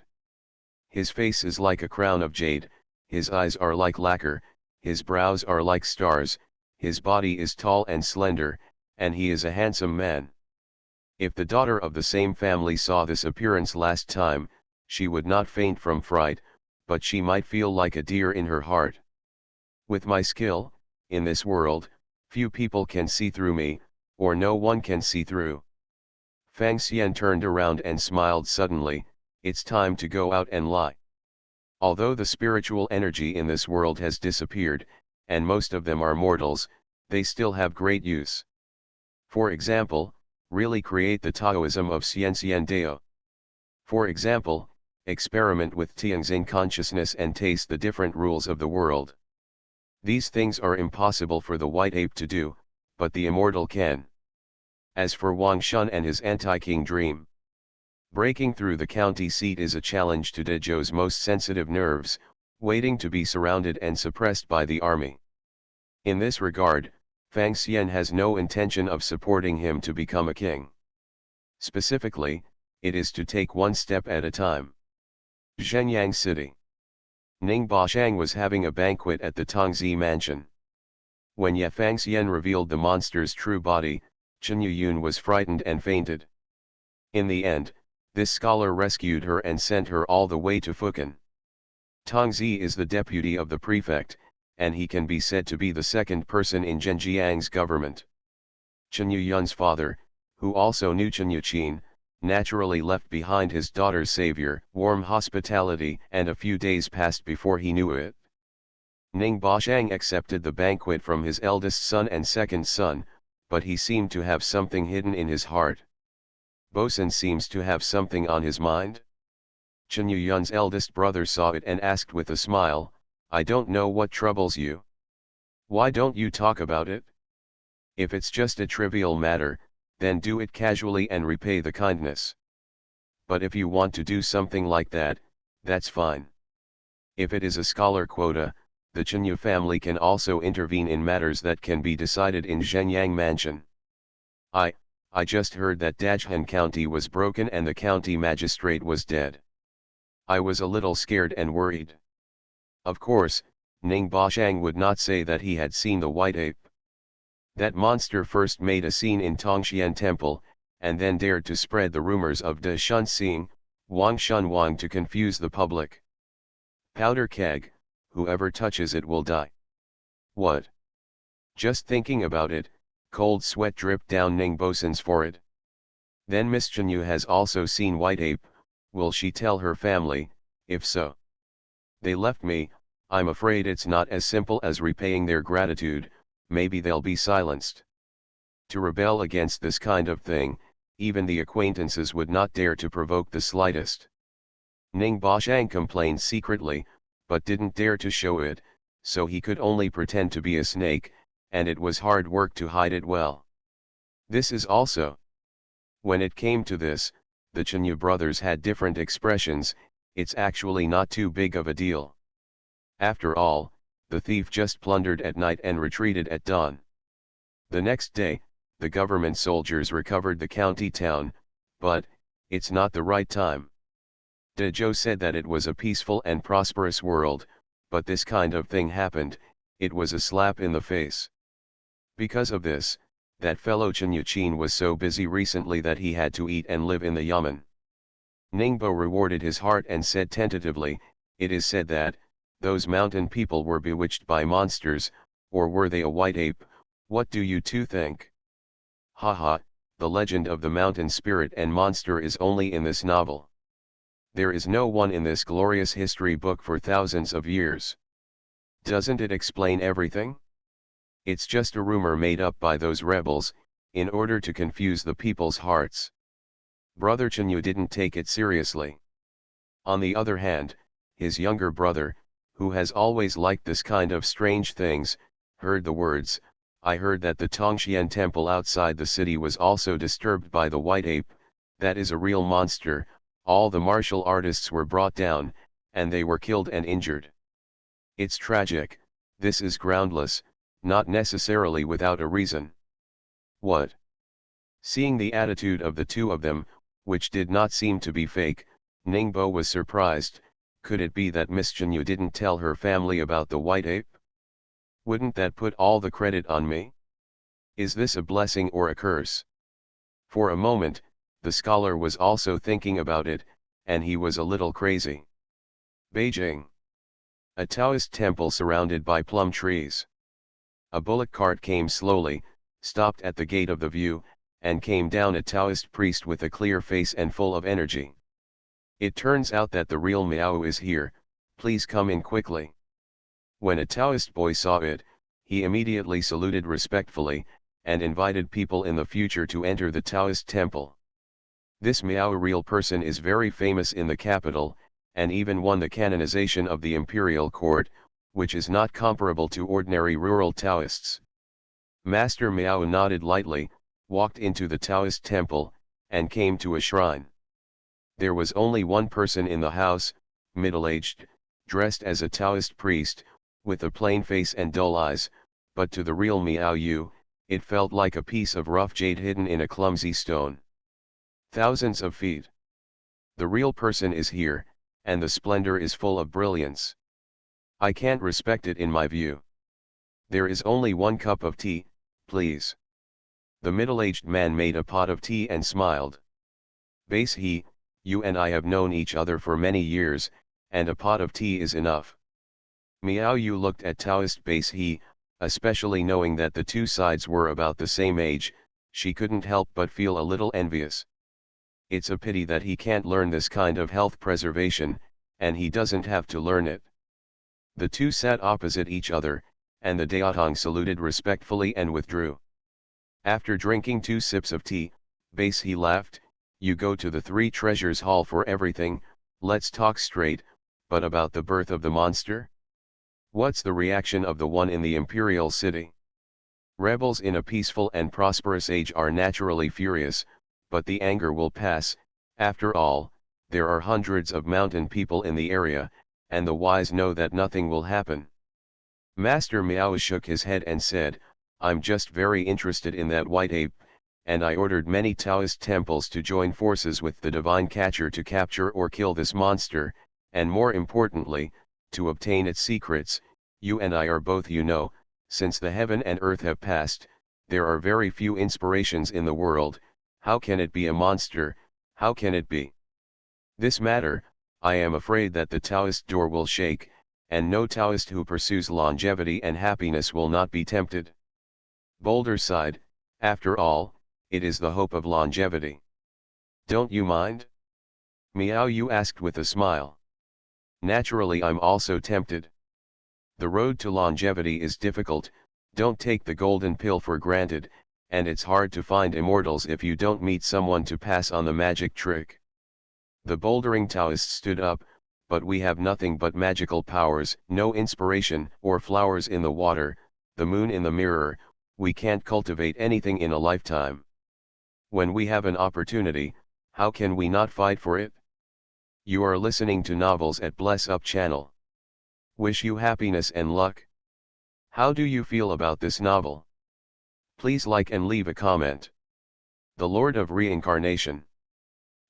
His face is like a crown of jade, his eyes are like lacquer, his brows are like stars, his body is tall and slender, and he is a handsome man. If the daughter of the same family saw this appearance last time, she would not faint from fright, but she might feel like a deer in her heart. With my skill, in this world, few people can see through me, or no one can see through. Fang Xian turned around and smiled suddenly, it's time to go out and lie. Although the spiritual energy in this world has disappeared, and most of them are mortals, they still have great use. For example, really create the Taoism of Xian Dao. For example, experiment with Tianxing consciousness and taste the different rules of the world. These things are impossible for the white ape to do, but the immortal can. As for Wang Shun and his anti-king dream, breaking through the county seat is a challenge to Dezhou's most sensitive nerves, waiting to be surrounded and suppressed by the army. In this regard, Fang Xian has no intention of supporting him to become a king. Specifically, it is to take one step at a time. Zhenyang City. Ning Bashang was having a banquet at the Tongzi mansion. When Ye Fang Xian revealed the monster's true body, Chen Yuyun was frightened and fainted. In the end, this scholar rescued her and sent her all the way to Fukan. Tongzi is the deputy of the prefect, and he can be said to be the second person in Zhenjiang's government. Chen Yuyun's father, who also knew Chen Yuqin, naturally left behind his daughter's savior, warm hospitality, and a few days passed before he knew it. Ning Bashang accepted the banquet from his eldest son and second son, but he seemed to have something hidden in his heart. Bosun seems to have something on his mind. Chen Yuyun's eldest brother saw it and asked with a smile, I don't know what troubles you. Why don't you talk about it? If it's just a trivial matter, then do it casually and repay the kindness. But if you want to do something like that, that's fine. If it is a scholar quota, the Chenyu family can also intervene in matters that can be decided in Zhenyang Mansion. I just heard that Dajhan County was broken and the county magistrate was dead. I was a little scared and worried. Of course, Ning Bashang would not say that he had seen the white ape. That monster first made a scene in Tongxian Temple, and then dared to spread the rumors of De Shunxing, Wang Shunwang to confuse the public. Powder keg, whoever touches it will die. What? Just thinking about it, cold sweat dripped down Ning Bosan's forehead. Then Miss Chenyu has also seen white ape. Will she tell her family? If so, they left me. I'm afraid it's not as simple as repaying their gratitude. Maybe they'll be silenced. To rebel against this kind of thing, even the acquaintances would not dare to provoke the slightest. Ning Bashang complained secretly, but didn't dare to show it, so he could only pretend to be a snake, and it was hard work to hide it well. This is also. When it came to this, the Chenyu brothers had different expressions. It's actually not too big of a deal. After all, the thief just plundered at night and retreated at dawn. The next day, the government soldiers recovered the county town, but it's not the right time. De Zhou said that it was a peaceful and prosperous world, but this kind of thing happened. It was a slap in the face. Because of this, that fellow Chen Yuqin was so busy recently that he had to eat and live in the yamen. Ningbo rewarded his heart and said tentatively, "It is said that those mountain people were bewitched by monsters, or were they a white ape? What do you two think?" Haha, the legend of the mountain spirit and monster is only in this novel. There is no one in this glorious history book for thousands of years. Doesn't it explain everything? It's just a rumor made up by those rebels, in order to confuse the people's hearts. Brother Chenyu didn't take it seriously. On the other hand, his younger brother, who has always liked this kind of strange things, heard the words, "I heard that the Tongxian temple outside the city was also disturbed by the white ape. That is a real monster. All the martial artists were brought down, and they were killed and injured. It's tragic. This is groundless, not necessarily without a reason." What? Seeing the attitude of the two of them, which did not seem to be fake, Ningbo was surprised. Could it be that Miss Chenyu didn't tell her family about the white ape? Wouldn't that put all the credit on me? Is this a blessing or a curse? For a moment, the scholar was also thinking about it, and he was a little crazy. Beijing. A Taoist temple surrounded by plum trees. A bullock cart came slowly, stopped at the gate of the view, and came down a Taoist priest with a clear face and full of energy. "It turns out that the real Miao is here, please come in quickly." When a Taoist boy saw it, he immediately saluted respectfully, and invited people in the future to enter the Taoist temple. This Miao real person is very famous in the capital, and even won the canonization of the imperial court, which is not comparable to ordinary rural Taoists. Master Miao nodded lightly, walked into the Taoist temple, and came to a shrine. There was only one person in the house, middle-aged, dressed as a Taoist priest, with a plain face and dull eyes, but to the real Miao Yu, it felt like a piece of rough jade hidden in a clumsy stone. Thousands of feet. The real person is here, and the splendor is full of brilliance. I can't respect it in my view. There is only one cup of tea, please. The middle-aged man made a pot of tea and smiled. Base he, you and I have known each other for many years, and a pot of tea is enough. Miao Yu looked at Taoist Base he, especially knowing that the two sides were about the same age, she couldn't help but feel a little envious. It's a pity that he can't learn this kind of health preservation, and he doesn't have to learn it. The two sat opposite each other, and the Daotong saluted respectfully and withdrew. After drinking 2 sips of tea, Base he laughed, "You go to the Three Treasures Hall for everything, let's talk straight, but about the birth of the monster? What's the reaction of the one in the imperial city?" Rebels in a peaceful and prosperous age are naturally furious, but the anger will pass. After all, there are hundreds of mountain people in the area, and the wise know that nothing will happen. Master Miao shook his head and said, I'm just very interested in that white ape, and I ordered many Taoist temples to join forces with the divine catcher to capture or kill this monster, and more importantly, to obtain its secrets. You and I are both, since the heaven and earth have passed, there are very few inspirations in the world. How can it be a monster? How can it be? This matter, I am afraid that the Taoist door will shake, and no Taoist who pursues longevity and happiness will not be tempted. Boulder sighed, after all, it is the hope of longevity. Don't you mind? Miao Yu asked with a smile. Naturally, I'm also tempted. The road to longevity is difficult, don't take the golden pill for granted, and it's hard to find immortals if you don't meet someone to pass on the magic trick. The bouldering Taoist stood up, but we have nothing but magical powers, no inspiration or flowers in the water, the moon in the mirror, we can't cultivate anything in a lifetime. When we have an opportunity, how can we not fight for it? You are listening to Novels at Bless Up channel. Wish you happiness and luck. How do you feel about this novel? Please like and leave a comment. The Lord of Reincarnation.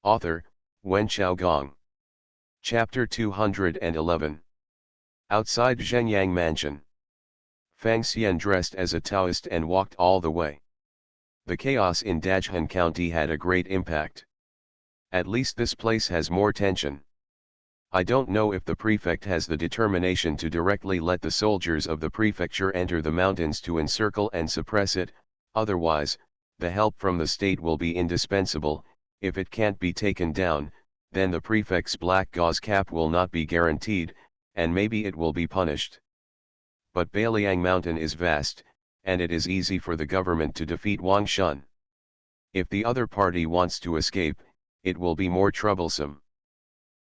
Author, Wen Xiaogong. Chapter 211. Outside Zhenyang Mansion. Fang Xian dressed as a Taoist and walked all the way. The chaos in Dajhan County had a great impact. At least this place has more tension. I don't know if the prefect has the determination to directly let the soldiers of the prefecture enter the mountains to encircle and suppress it, otherwise, the help from the state will be indispensable. If it can't be taken down, then the prefect's black gauze cap will not be guaranteed, and maybe it will be punished. But Bailiang Mountain is vast, and it is easy for the government to defeat Wang Shun. If the other party wants to escape, it will be more troublesome.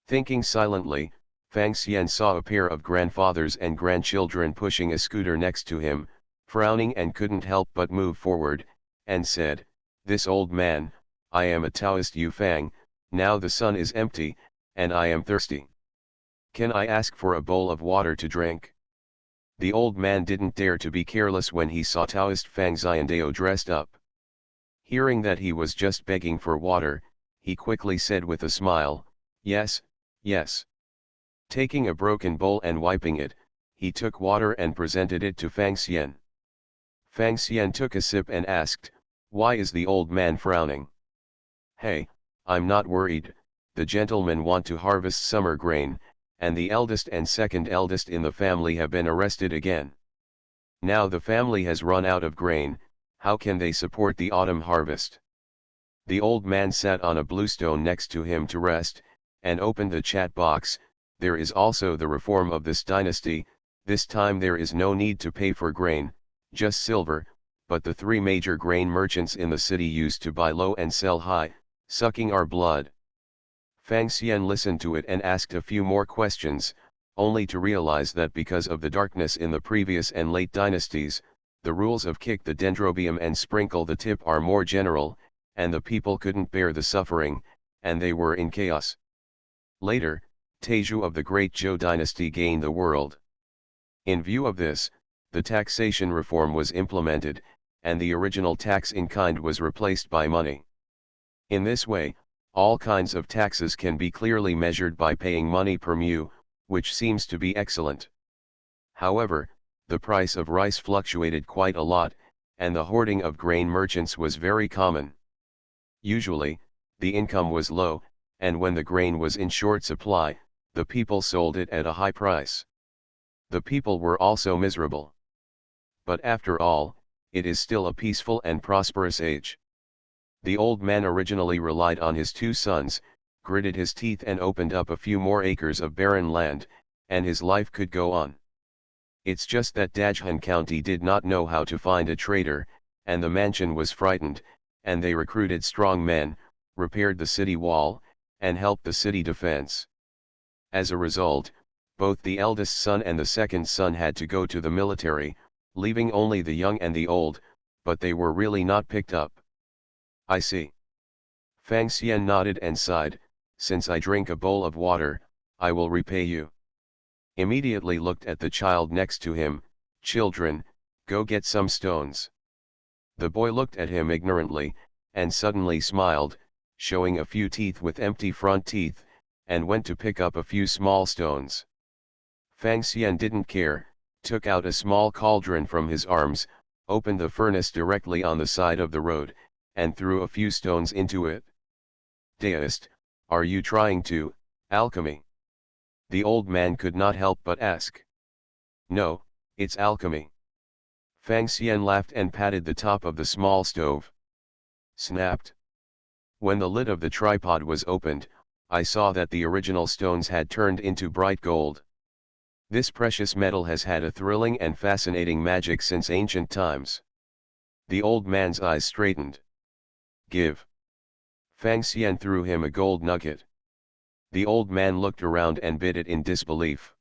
Thinking silently, Fang Xian saw a pair of grandfathers and grandchildren pushing a scooter next to him, frowning and couldn't help but move forward, and said, "This old man, I am a Taoist Yu Fang, now the sun is empty, and I am thirsty. Can I ask for a bowl of water to drink?" The old man didn't dare to be careless when he saw Taoist Fang Xiandao dressed up. Hearing that he was just begging for water, he quickly said with a smile, "Yes, yes." Taking a broken bowl and wiping it, he took water and presented it to Fang Xian. Fang Xian took a sip and asked, "Why is the old man frowning?" "Hey, I'm not worried, the gentlemen want to harvest summer grain, and the eldest and second eldest in the family have been arrested again. Now the family has run out of grain, how can they support the autumn harvest?" The old man sat on a bluestone next to him to rest, and opened the chat box. "There is also the reform of this dynasty, this time there is no need to pay for grain, just silver, but the three major grain merchants in the city used to buy low and sell high, sucking our blood." Fang Xian listened to it and asked a few more questions, only to realize that because of the darkness in the previous and late dynasties, the rules of kick the dendrobium and sprinkle the tip are more general, and the people couldn't bear the suffering, and they were in chaos. Later, Taizhou of the Great Zhou dynasty gained the world. In view of this, the taxation reform was implemented, and the original tax in kind was replaced by money. In this way, all kinds of taxes can be clearly measured by paying money per mu, which seems to be excellent. However, the price of rice fluctuated quite a lot, and the hoarding of grain merchants was very common. Usually, the income was low, and when the grain was in short supply, the people sold it at a high price. The people were also miserable. But after all, it is still a peaceful and prosperous age. The old man originally relied on his two sons, gritted his teeth and opened up a few more acres of barren land, and his life could go on. It's just that Dajhan County did not know how to find a trader, and the mansion was frightened, and they recruited strong men, repaired the city wall, and helped the city defense. As a result, both the eldest son and the second son had to go to the military, leaving only the young and the old, but they were really not picked up. "I see." Fang Xian nodded and sighed, since I drink a bowl of water, I will repay you. Immediately looked at the child next to him, children, go get some stones. The boy looked at him ignorantly, and suddenly smiled, showing a few teeth with empty front teeth, and went to pick up a few small stones. Fang Xian didn't care, took out a small cauldron from his arms, opened the furnace directly on the side of the road, and threw a few stones into it. Deist, are you trying to, alchemy? The old man could not help but ask. No, it's alchemy. Fang Xian laughed and patted the top of the small stove. Snapped. When the lid of the tripod was opened, I saw that the original stones had turned into bright gold. This precious metal has had a thrilling and fascinating magic since ancient times. The old man's eyes straightened. Give. Fang Xian threw him a gold nugget. The old man looked around and bit it in disbelief.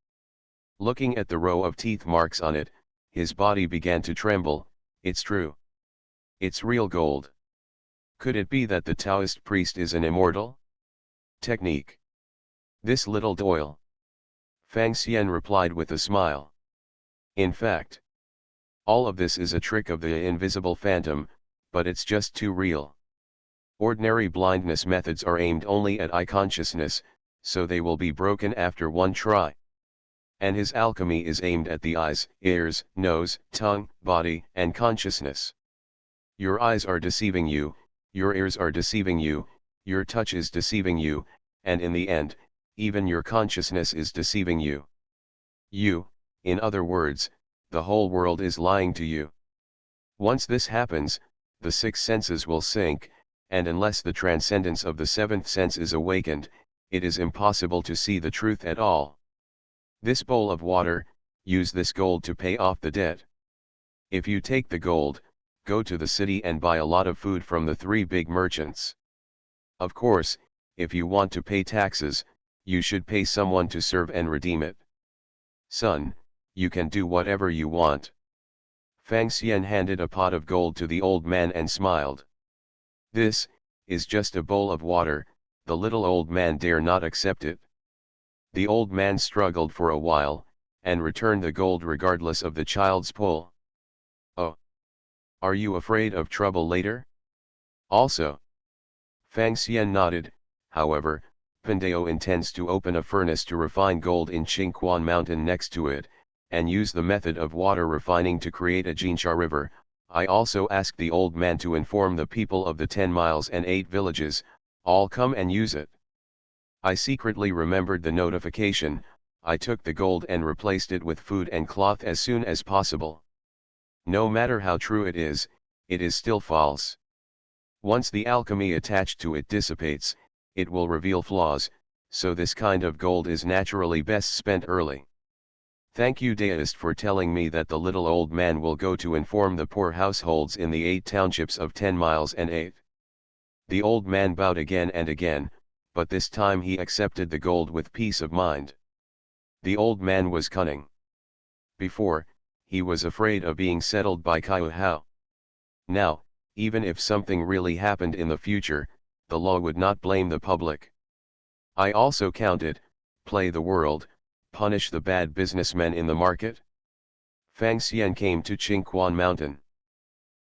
Looking at the row of teeth marks on it, his body began to tremble. It's true. It's real gold. Could it be that the Taoist priest is an immortal? Technique. This little doyle. Fang Xian replied with a smile. In fact, all of this is a trick of the invisible phantom, but it's just too real. Ordinary blindness methods are aimed only at eye consciousness, so they will be broken after one try. And his alchemy is aimed at the eyes, ears, nose, tongue, body, and consciousness. Your eyes are deceiving you, your ears are deceiving you, your touch is deceiving you, and in the end, even your consciousness is deceiving you. You, in other words, the whole world is lying to you. Once this happens, the six senses will sink, and unless the transcendence of the seventh sense is awakened, it is impossible to see the truth at all. This bowl of water, use this gold to pay off the debt. If you take the gold, go to the city and buy a lot of food from the 3 big merchants. Of course, if you want to pay taxes, you should pay someone to serve and redeem it. Son, you can do whatever you want. Fang Xian handed a pot of gold to the old man and smiled. This is just a bowl of water, the little old man dare not accept it. The old man struggled for a while, and returned the gold regardless of the child's pull. Oh! Are you afraid of trouble later? Also. Fang Xian nodded. However, Pandao intends to open a furnace to refine gold in Qingquan Mountain next to it, and use the method of water refining to create a Jinsha river. I also asked the old man to inform the people of the 10 miles and 8 villages, all come and use it. I secretly remembered the notification. I took the gold and replaced it with food and cloth as soon as possible. No matter how true it is still false. Once the alchemy attached to it dissipates, it will reveal flaws, so this kind of gold is naturally best spent early. Thank you Deist for telling me that the little old man will go to inform the poor households in the 8 townships of 10 miles and 8. The old man bowed again and again, but this time he accepted the gold with peace of mind. The old man was cunning. Before, he was afraid of being settled by Kaiu Hao. Now, even if something really happened in the future, the law would not blame the public. I also counted, play the world, punish the bad businessmen in the market. Fang Xian came to Qingquan Mountain.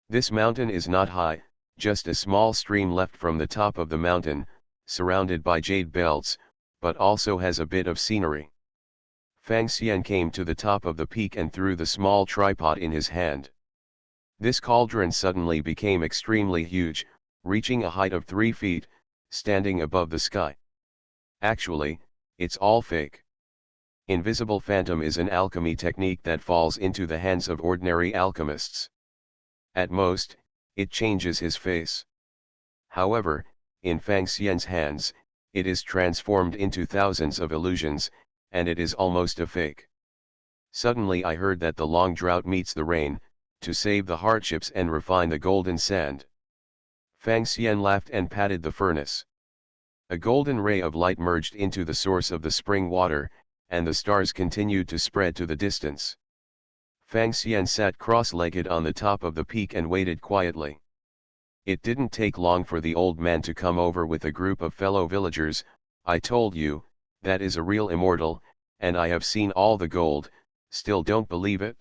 This mountain is not high, just a small stream left from the top of the mountain, surrounded by jade belts, but also has a bit of scenery. Fang Xian came to the top of the peak and threw the small tripod in his hand. This cauldron suddenly became extremely huge, reaching a height of 3 feet, standing above the sky. Actually, it's all fake. Invisible phantom is an alchemy technique that falls into the hands of ordinary alchemists. At most, it changes his face. However, in Fang Xian's hands, it is transformed into thousands of illusions, and it is almost a fake. Suddenly I heard that the long drought meets the rain, to save the hardships and refine the golden sand. Fang Xian laughed and patted the furnace. A golden ray of light merged into the source of the spring water, and the stars continued to spread to the distance. Fang Xian sat cross-legged on the top of the peak and waited quietly. It didn't take long for the old man to come over with a group of fellow villagers, I told you, that is a real immortal, and I have seen all the gold, still don't believe it?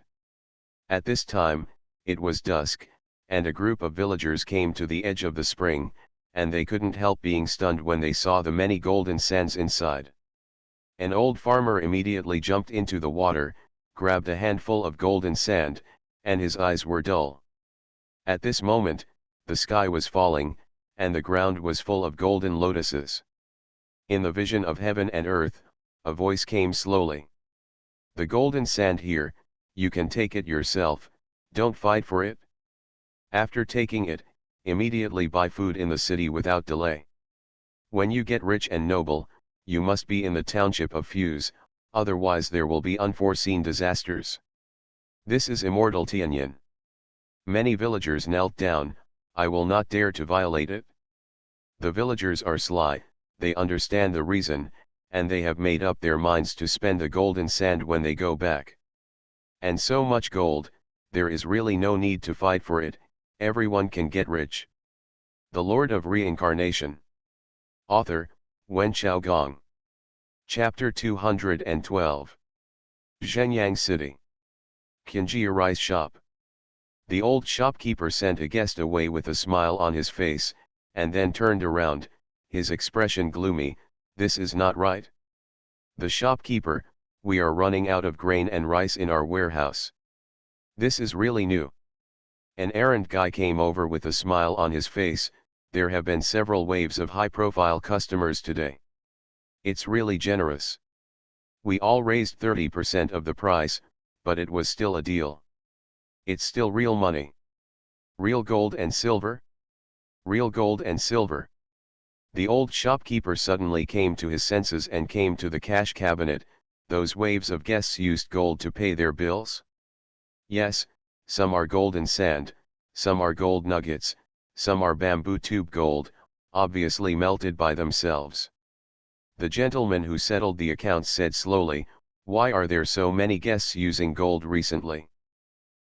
At this time, it was dusk, and a group of villagers came to the edge of the spring, and they couldn't help being stunned when they saw the many golden sands inside. An old farmer immediately jumped into the water, grabbed a handful of golden sand, and his eyes were dull. At this moment, the sky was falling, and the ground was full of golden lotuses. In the vision of heaven and earth, a voice came slowly. The golden sand here, you can take it yourself, don't fight for it. After taking it, immediately buy food in the city without delay. When you get rich and noble, you must be in the township of Fuse, otherwise there will be unforeseen disasters. This is immortal Tianyin. Many villagers knelt down, I will not dare to violate it. The villagers are sly, they understand the reason, and they have made up their minds to spend the golden sand when they go back. And so much gold, there is really no need to fight for it, everyone can get rich. The Lord of Reincarnation. Author, Wen Xiaogong. Chapter 212. Zhenyang City. Qinjia Rice Shop. The old shopkeeper sent a guest away with a smile on his face, and then turned around, his expression gloomy, this is not right. The shopkeeper, we are running out of grain and rice in our warehouse. This is really new. An errand guy came over with a smile on his face, there have been several waves of high-profile customers today. It's really generous. We all raised 30% of the price, but it was still a deal. It's still real money. Real gold and silver? Real gold and silver. The old shopkeeper suddenly came to his senses and came to the cash cabinet, those waves of guests used gold to pay their bills? Yes, some are golden sand, some are gold nuggets, some are bamboo tube gold, obviously melted by themselves. The gentleman who settled the accounts said slowly, why are there so many guests using gold recently?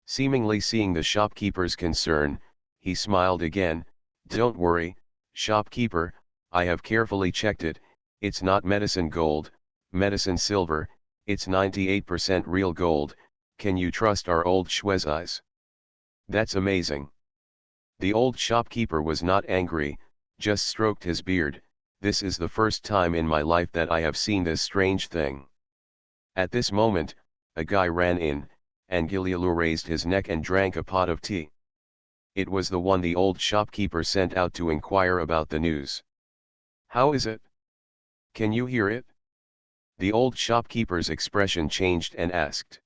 Seemingly seeing the shopkeeper's concern, he smiled again, don't worry, shopkeeper, I have carefully checked it, it's not medicine gold, medicine silver, it's 98% real gold, can you trust our old Shui's eyes? That's amazing. The old shopkeeper was not angry, just stroked his beard, this is the first time in my life that I have seen this strange thing. At this moment, a guy ran in, and Gilialu raised his neck and drank a pot of tea. It was the one the old shopkeeper sent out to inquire about the news. How is it? Can you hear it? The old shopkeeper's expression changed and asked.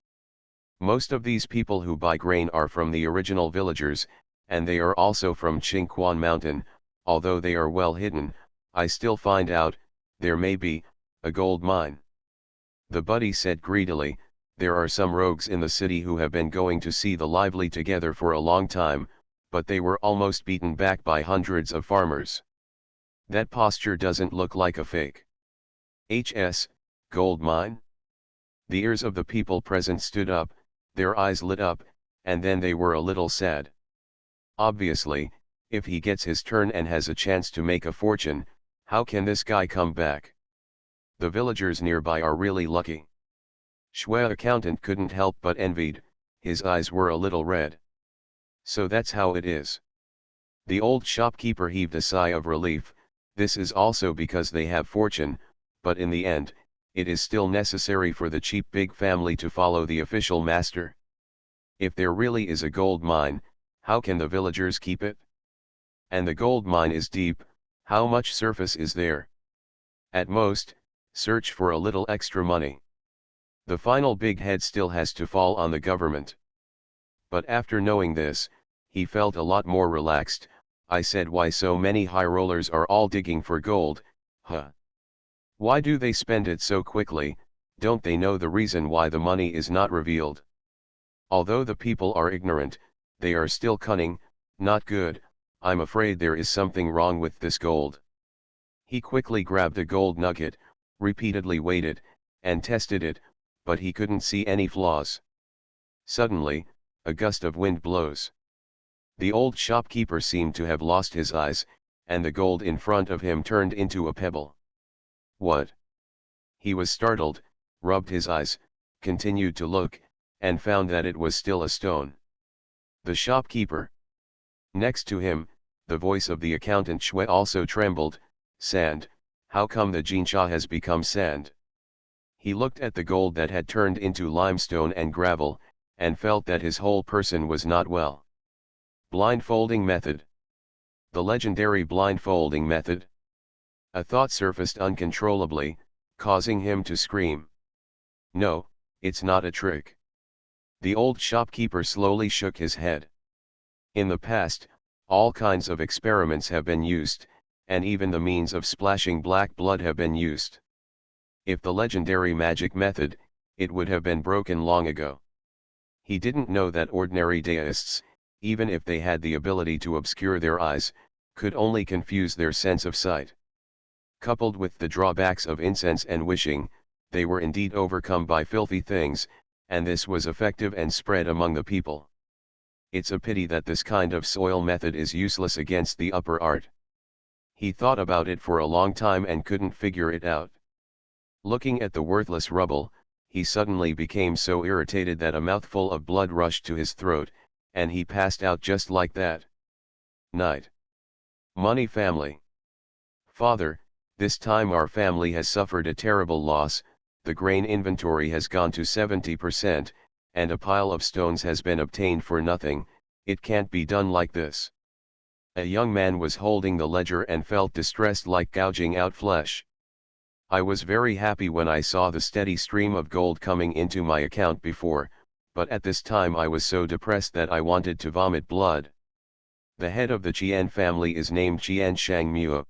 Most of these people who buy grain are from the original villagers, and they are also from Qingquan Mountain, although they are well hidden, I still find out, there may be, a gold mine. The buddy said greedily, there are some rogues in the city who have been going to see the lively together for a long time, but they were almost beaten back by hundreds of farmers. That posture doesn't look like a fake. Gold mine? The ears of the people present stood up, their eyes lit up, and then they were a little sad. Obviously, if he gets his turn and has a chance to make a fortune, how can this guy come back? The villagers nearby are really lucky. Shui accountant couldn't help but envied, his eyes were a little red. So that's how it is. The old shopkeeper heaved a sigh of relief, this is also because they have fortune, but in the end, it is still necessary for the cheap big family to follow the official master. If there really is a gold mine, how can the villagers keep it? And the gold mine is deep, how much surface is there? At most, search for a little extra money. The final big head still has to fall on the government. But after knowing this, he felt a lot more relaxed. I said, why so many high rollers are all digging for gold, huh? Why do they spend it so quickly? Don't they know the reason why the money is not revealed? Although the people are ignorant, they are still cunning, not good, I'm afraid there is something wrong with this gold. He quickly grabbed a gold nugget, repeatedly weighed it, and tested it, but he couldn't see any flaws. Suddenly, a gust of wind blows. The old shopkeeper seemed to have lost his eyes, and the gold in front of him turned into a pebble. What? He was startled, rubbed his eyes, continued to look, and found that it was still a stone. The shopkeeper. Next to him, the voice of the accountant Shui also trembled. Sand, how come the Jinsha has become sand? He looked at the gold that had turned into limestone and gravel, and felt that his whole person was not well. Blindfolding method. The legendary blindfolding method. A thought surfaced uncontrollably, causing him to scream. No, it's not a trick. The old shopkeeper slowly shook his head. In the past, all kinds of experiments have been used, and even the means of splashing black blood have been used. If the legendary magic method, it would have been broken long ago. He didn't know that ordinary deists, even if they had the ability to obscure their eyes, could only confuse their sense of sight. Coupled with the drawbacks of incense and wishing, they were indeed overcome by filthy things, and this was effective and spread among the people. It's a pity that this kind of soil method is useless against the upper art. He thought about it for a long time and couldn't figure it out. Looking at the worthless rubble, he suddenly became so irritated that a mouthful of blood rushed to his throat, and he passed out just like that. Night. Money family. Father, this time our family has suffered a terrible loss. The grain inventory has gone to 70%, and a pile of stones has been obtained for nothing. It can't be done like this. A young man was holding the ledger and felt distressed like gouging out flesh. I was very happy when I saw the steady stream of gold coming into my account before, but at this time I was so depressed that I wanted to vomit blood. The head of the Qian family is named Qian Shangmu.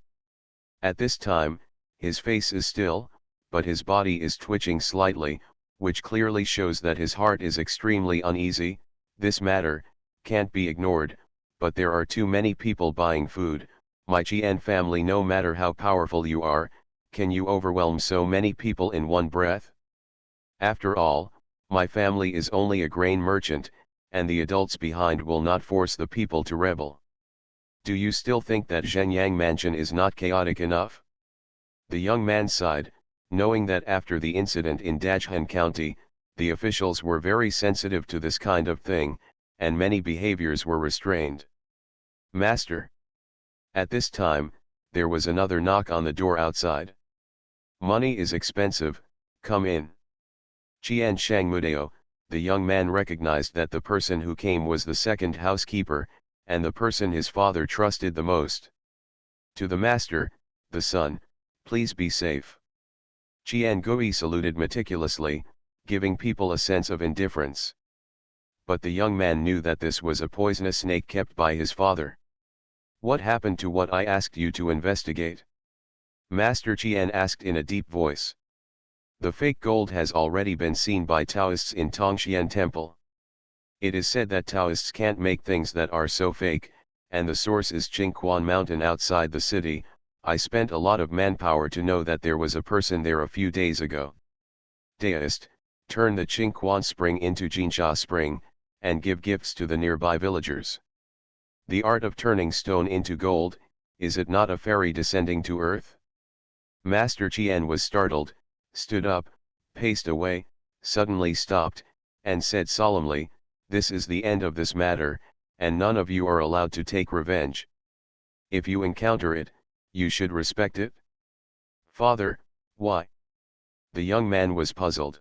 At this time, his face is still, but his body is twitching slightly, which clearly shows that his heart is extremely uneasy. This matter can't be ignored, but there are too many people buying food. My Qian family, no matter how powerful you are, can you overwhelm so many people in one breath? After all, my family is only a grain merchant, and the adults behind will not force the people to rebel. Do you still think that Zhenyang Mansion is not chaotic enough? The young man sighed, knowing that after the incident in Dajhan County, the officials were very sensitive to this kind of thing, and many behaviors were restrained. Master. At this time, there was another knock on the door outside. Money is expensive, come in. Qian Shangmudeo, the young man recognized that the person who came was the second housekeeper, and the person his father trusted the most. To the master, the son, please be safe. Qian Gui saluted meticulously, giving people a sense of indifference. But the young man knew that this was a poisonous snake kept by his father. What happened to what I asked you to investigate? Master Qian asked in a deep voice. The fake gold has already been seen by Taoists in Tongxian Temple. It is said that Taoists can't make things that are so fake, and the source is Qingquan Mountain outside the city. I spent a lot of manpower to know that there was a person there a few days ago. Deist, turn the Qingquan spring into Jinsha spring, and give gifts to the nearby villagers. The art of turning stone into gold, is it not a fairy descending to earth? Master Qian was startled, stood up, paced away, suddenly stopped, and said solemnly, this is the end of this matter, and none of you are allowed to take revenge. If you encounter it, you should respect it. Father, why? The young man was puzzled.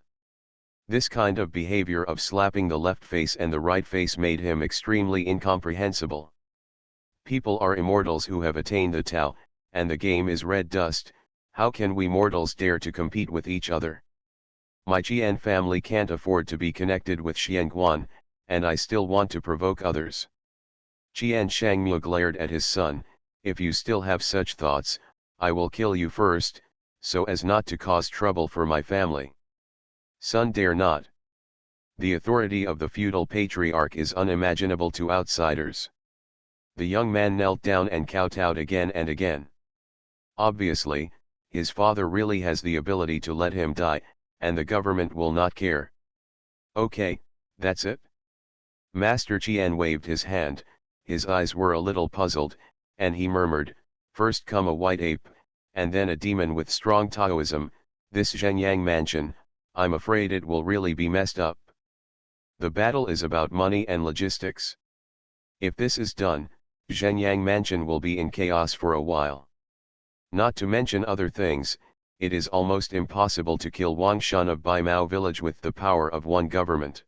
This kind of behavior of slapping the left face and the right face made him extremely incomprehensible. People are immortals who have attained the Tao, and the game is red dust. How can we mortals dare to compete with each other? My Qian family can't afford to be connected with Xianguan, and I still want to provoke others. Qian Shangmu glared at his son, if you still have such thoughts, I will kill you first, so as not to cause trouble for my family. Son, dare not. The authority of the feudal patriarch is unimaginable to outsiders. The young man knelt down and kowtowed again and again. Obviously, his father really has the ability to let him die, and the government will not care. Okay, that's it. Master Qian waved his hand, his eyes were a little puzzled, and he murmured, first come a white ape, and then a demon with strong Taoism, this Zhenyang mansion, I'm afraid it will really be messed up. The battle is about money and logistics. If this is done, Zhenyang mansion will be in chaos for a while. Not to mention other things, it is almost impossible to kill Wang Shun of Bai Mao village with the power of one government.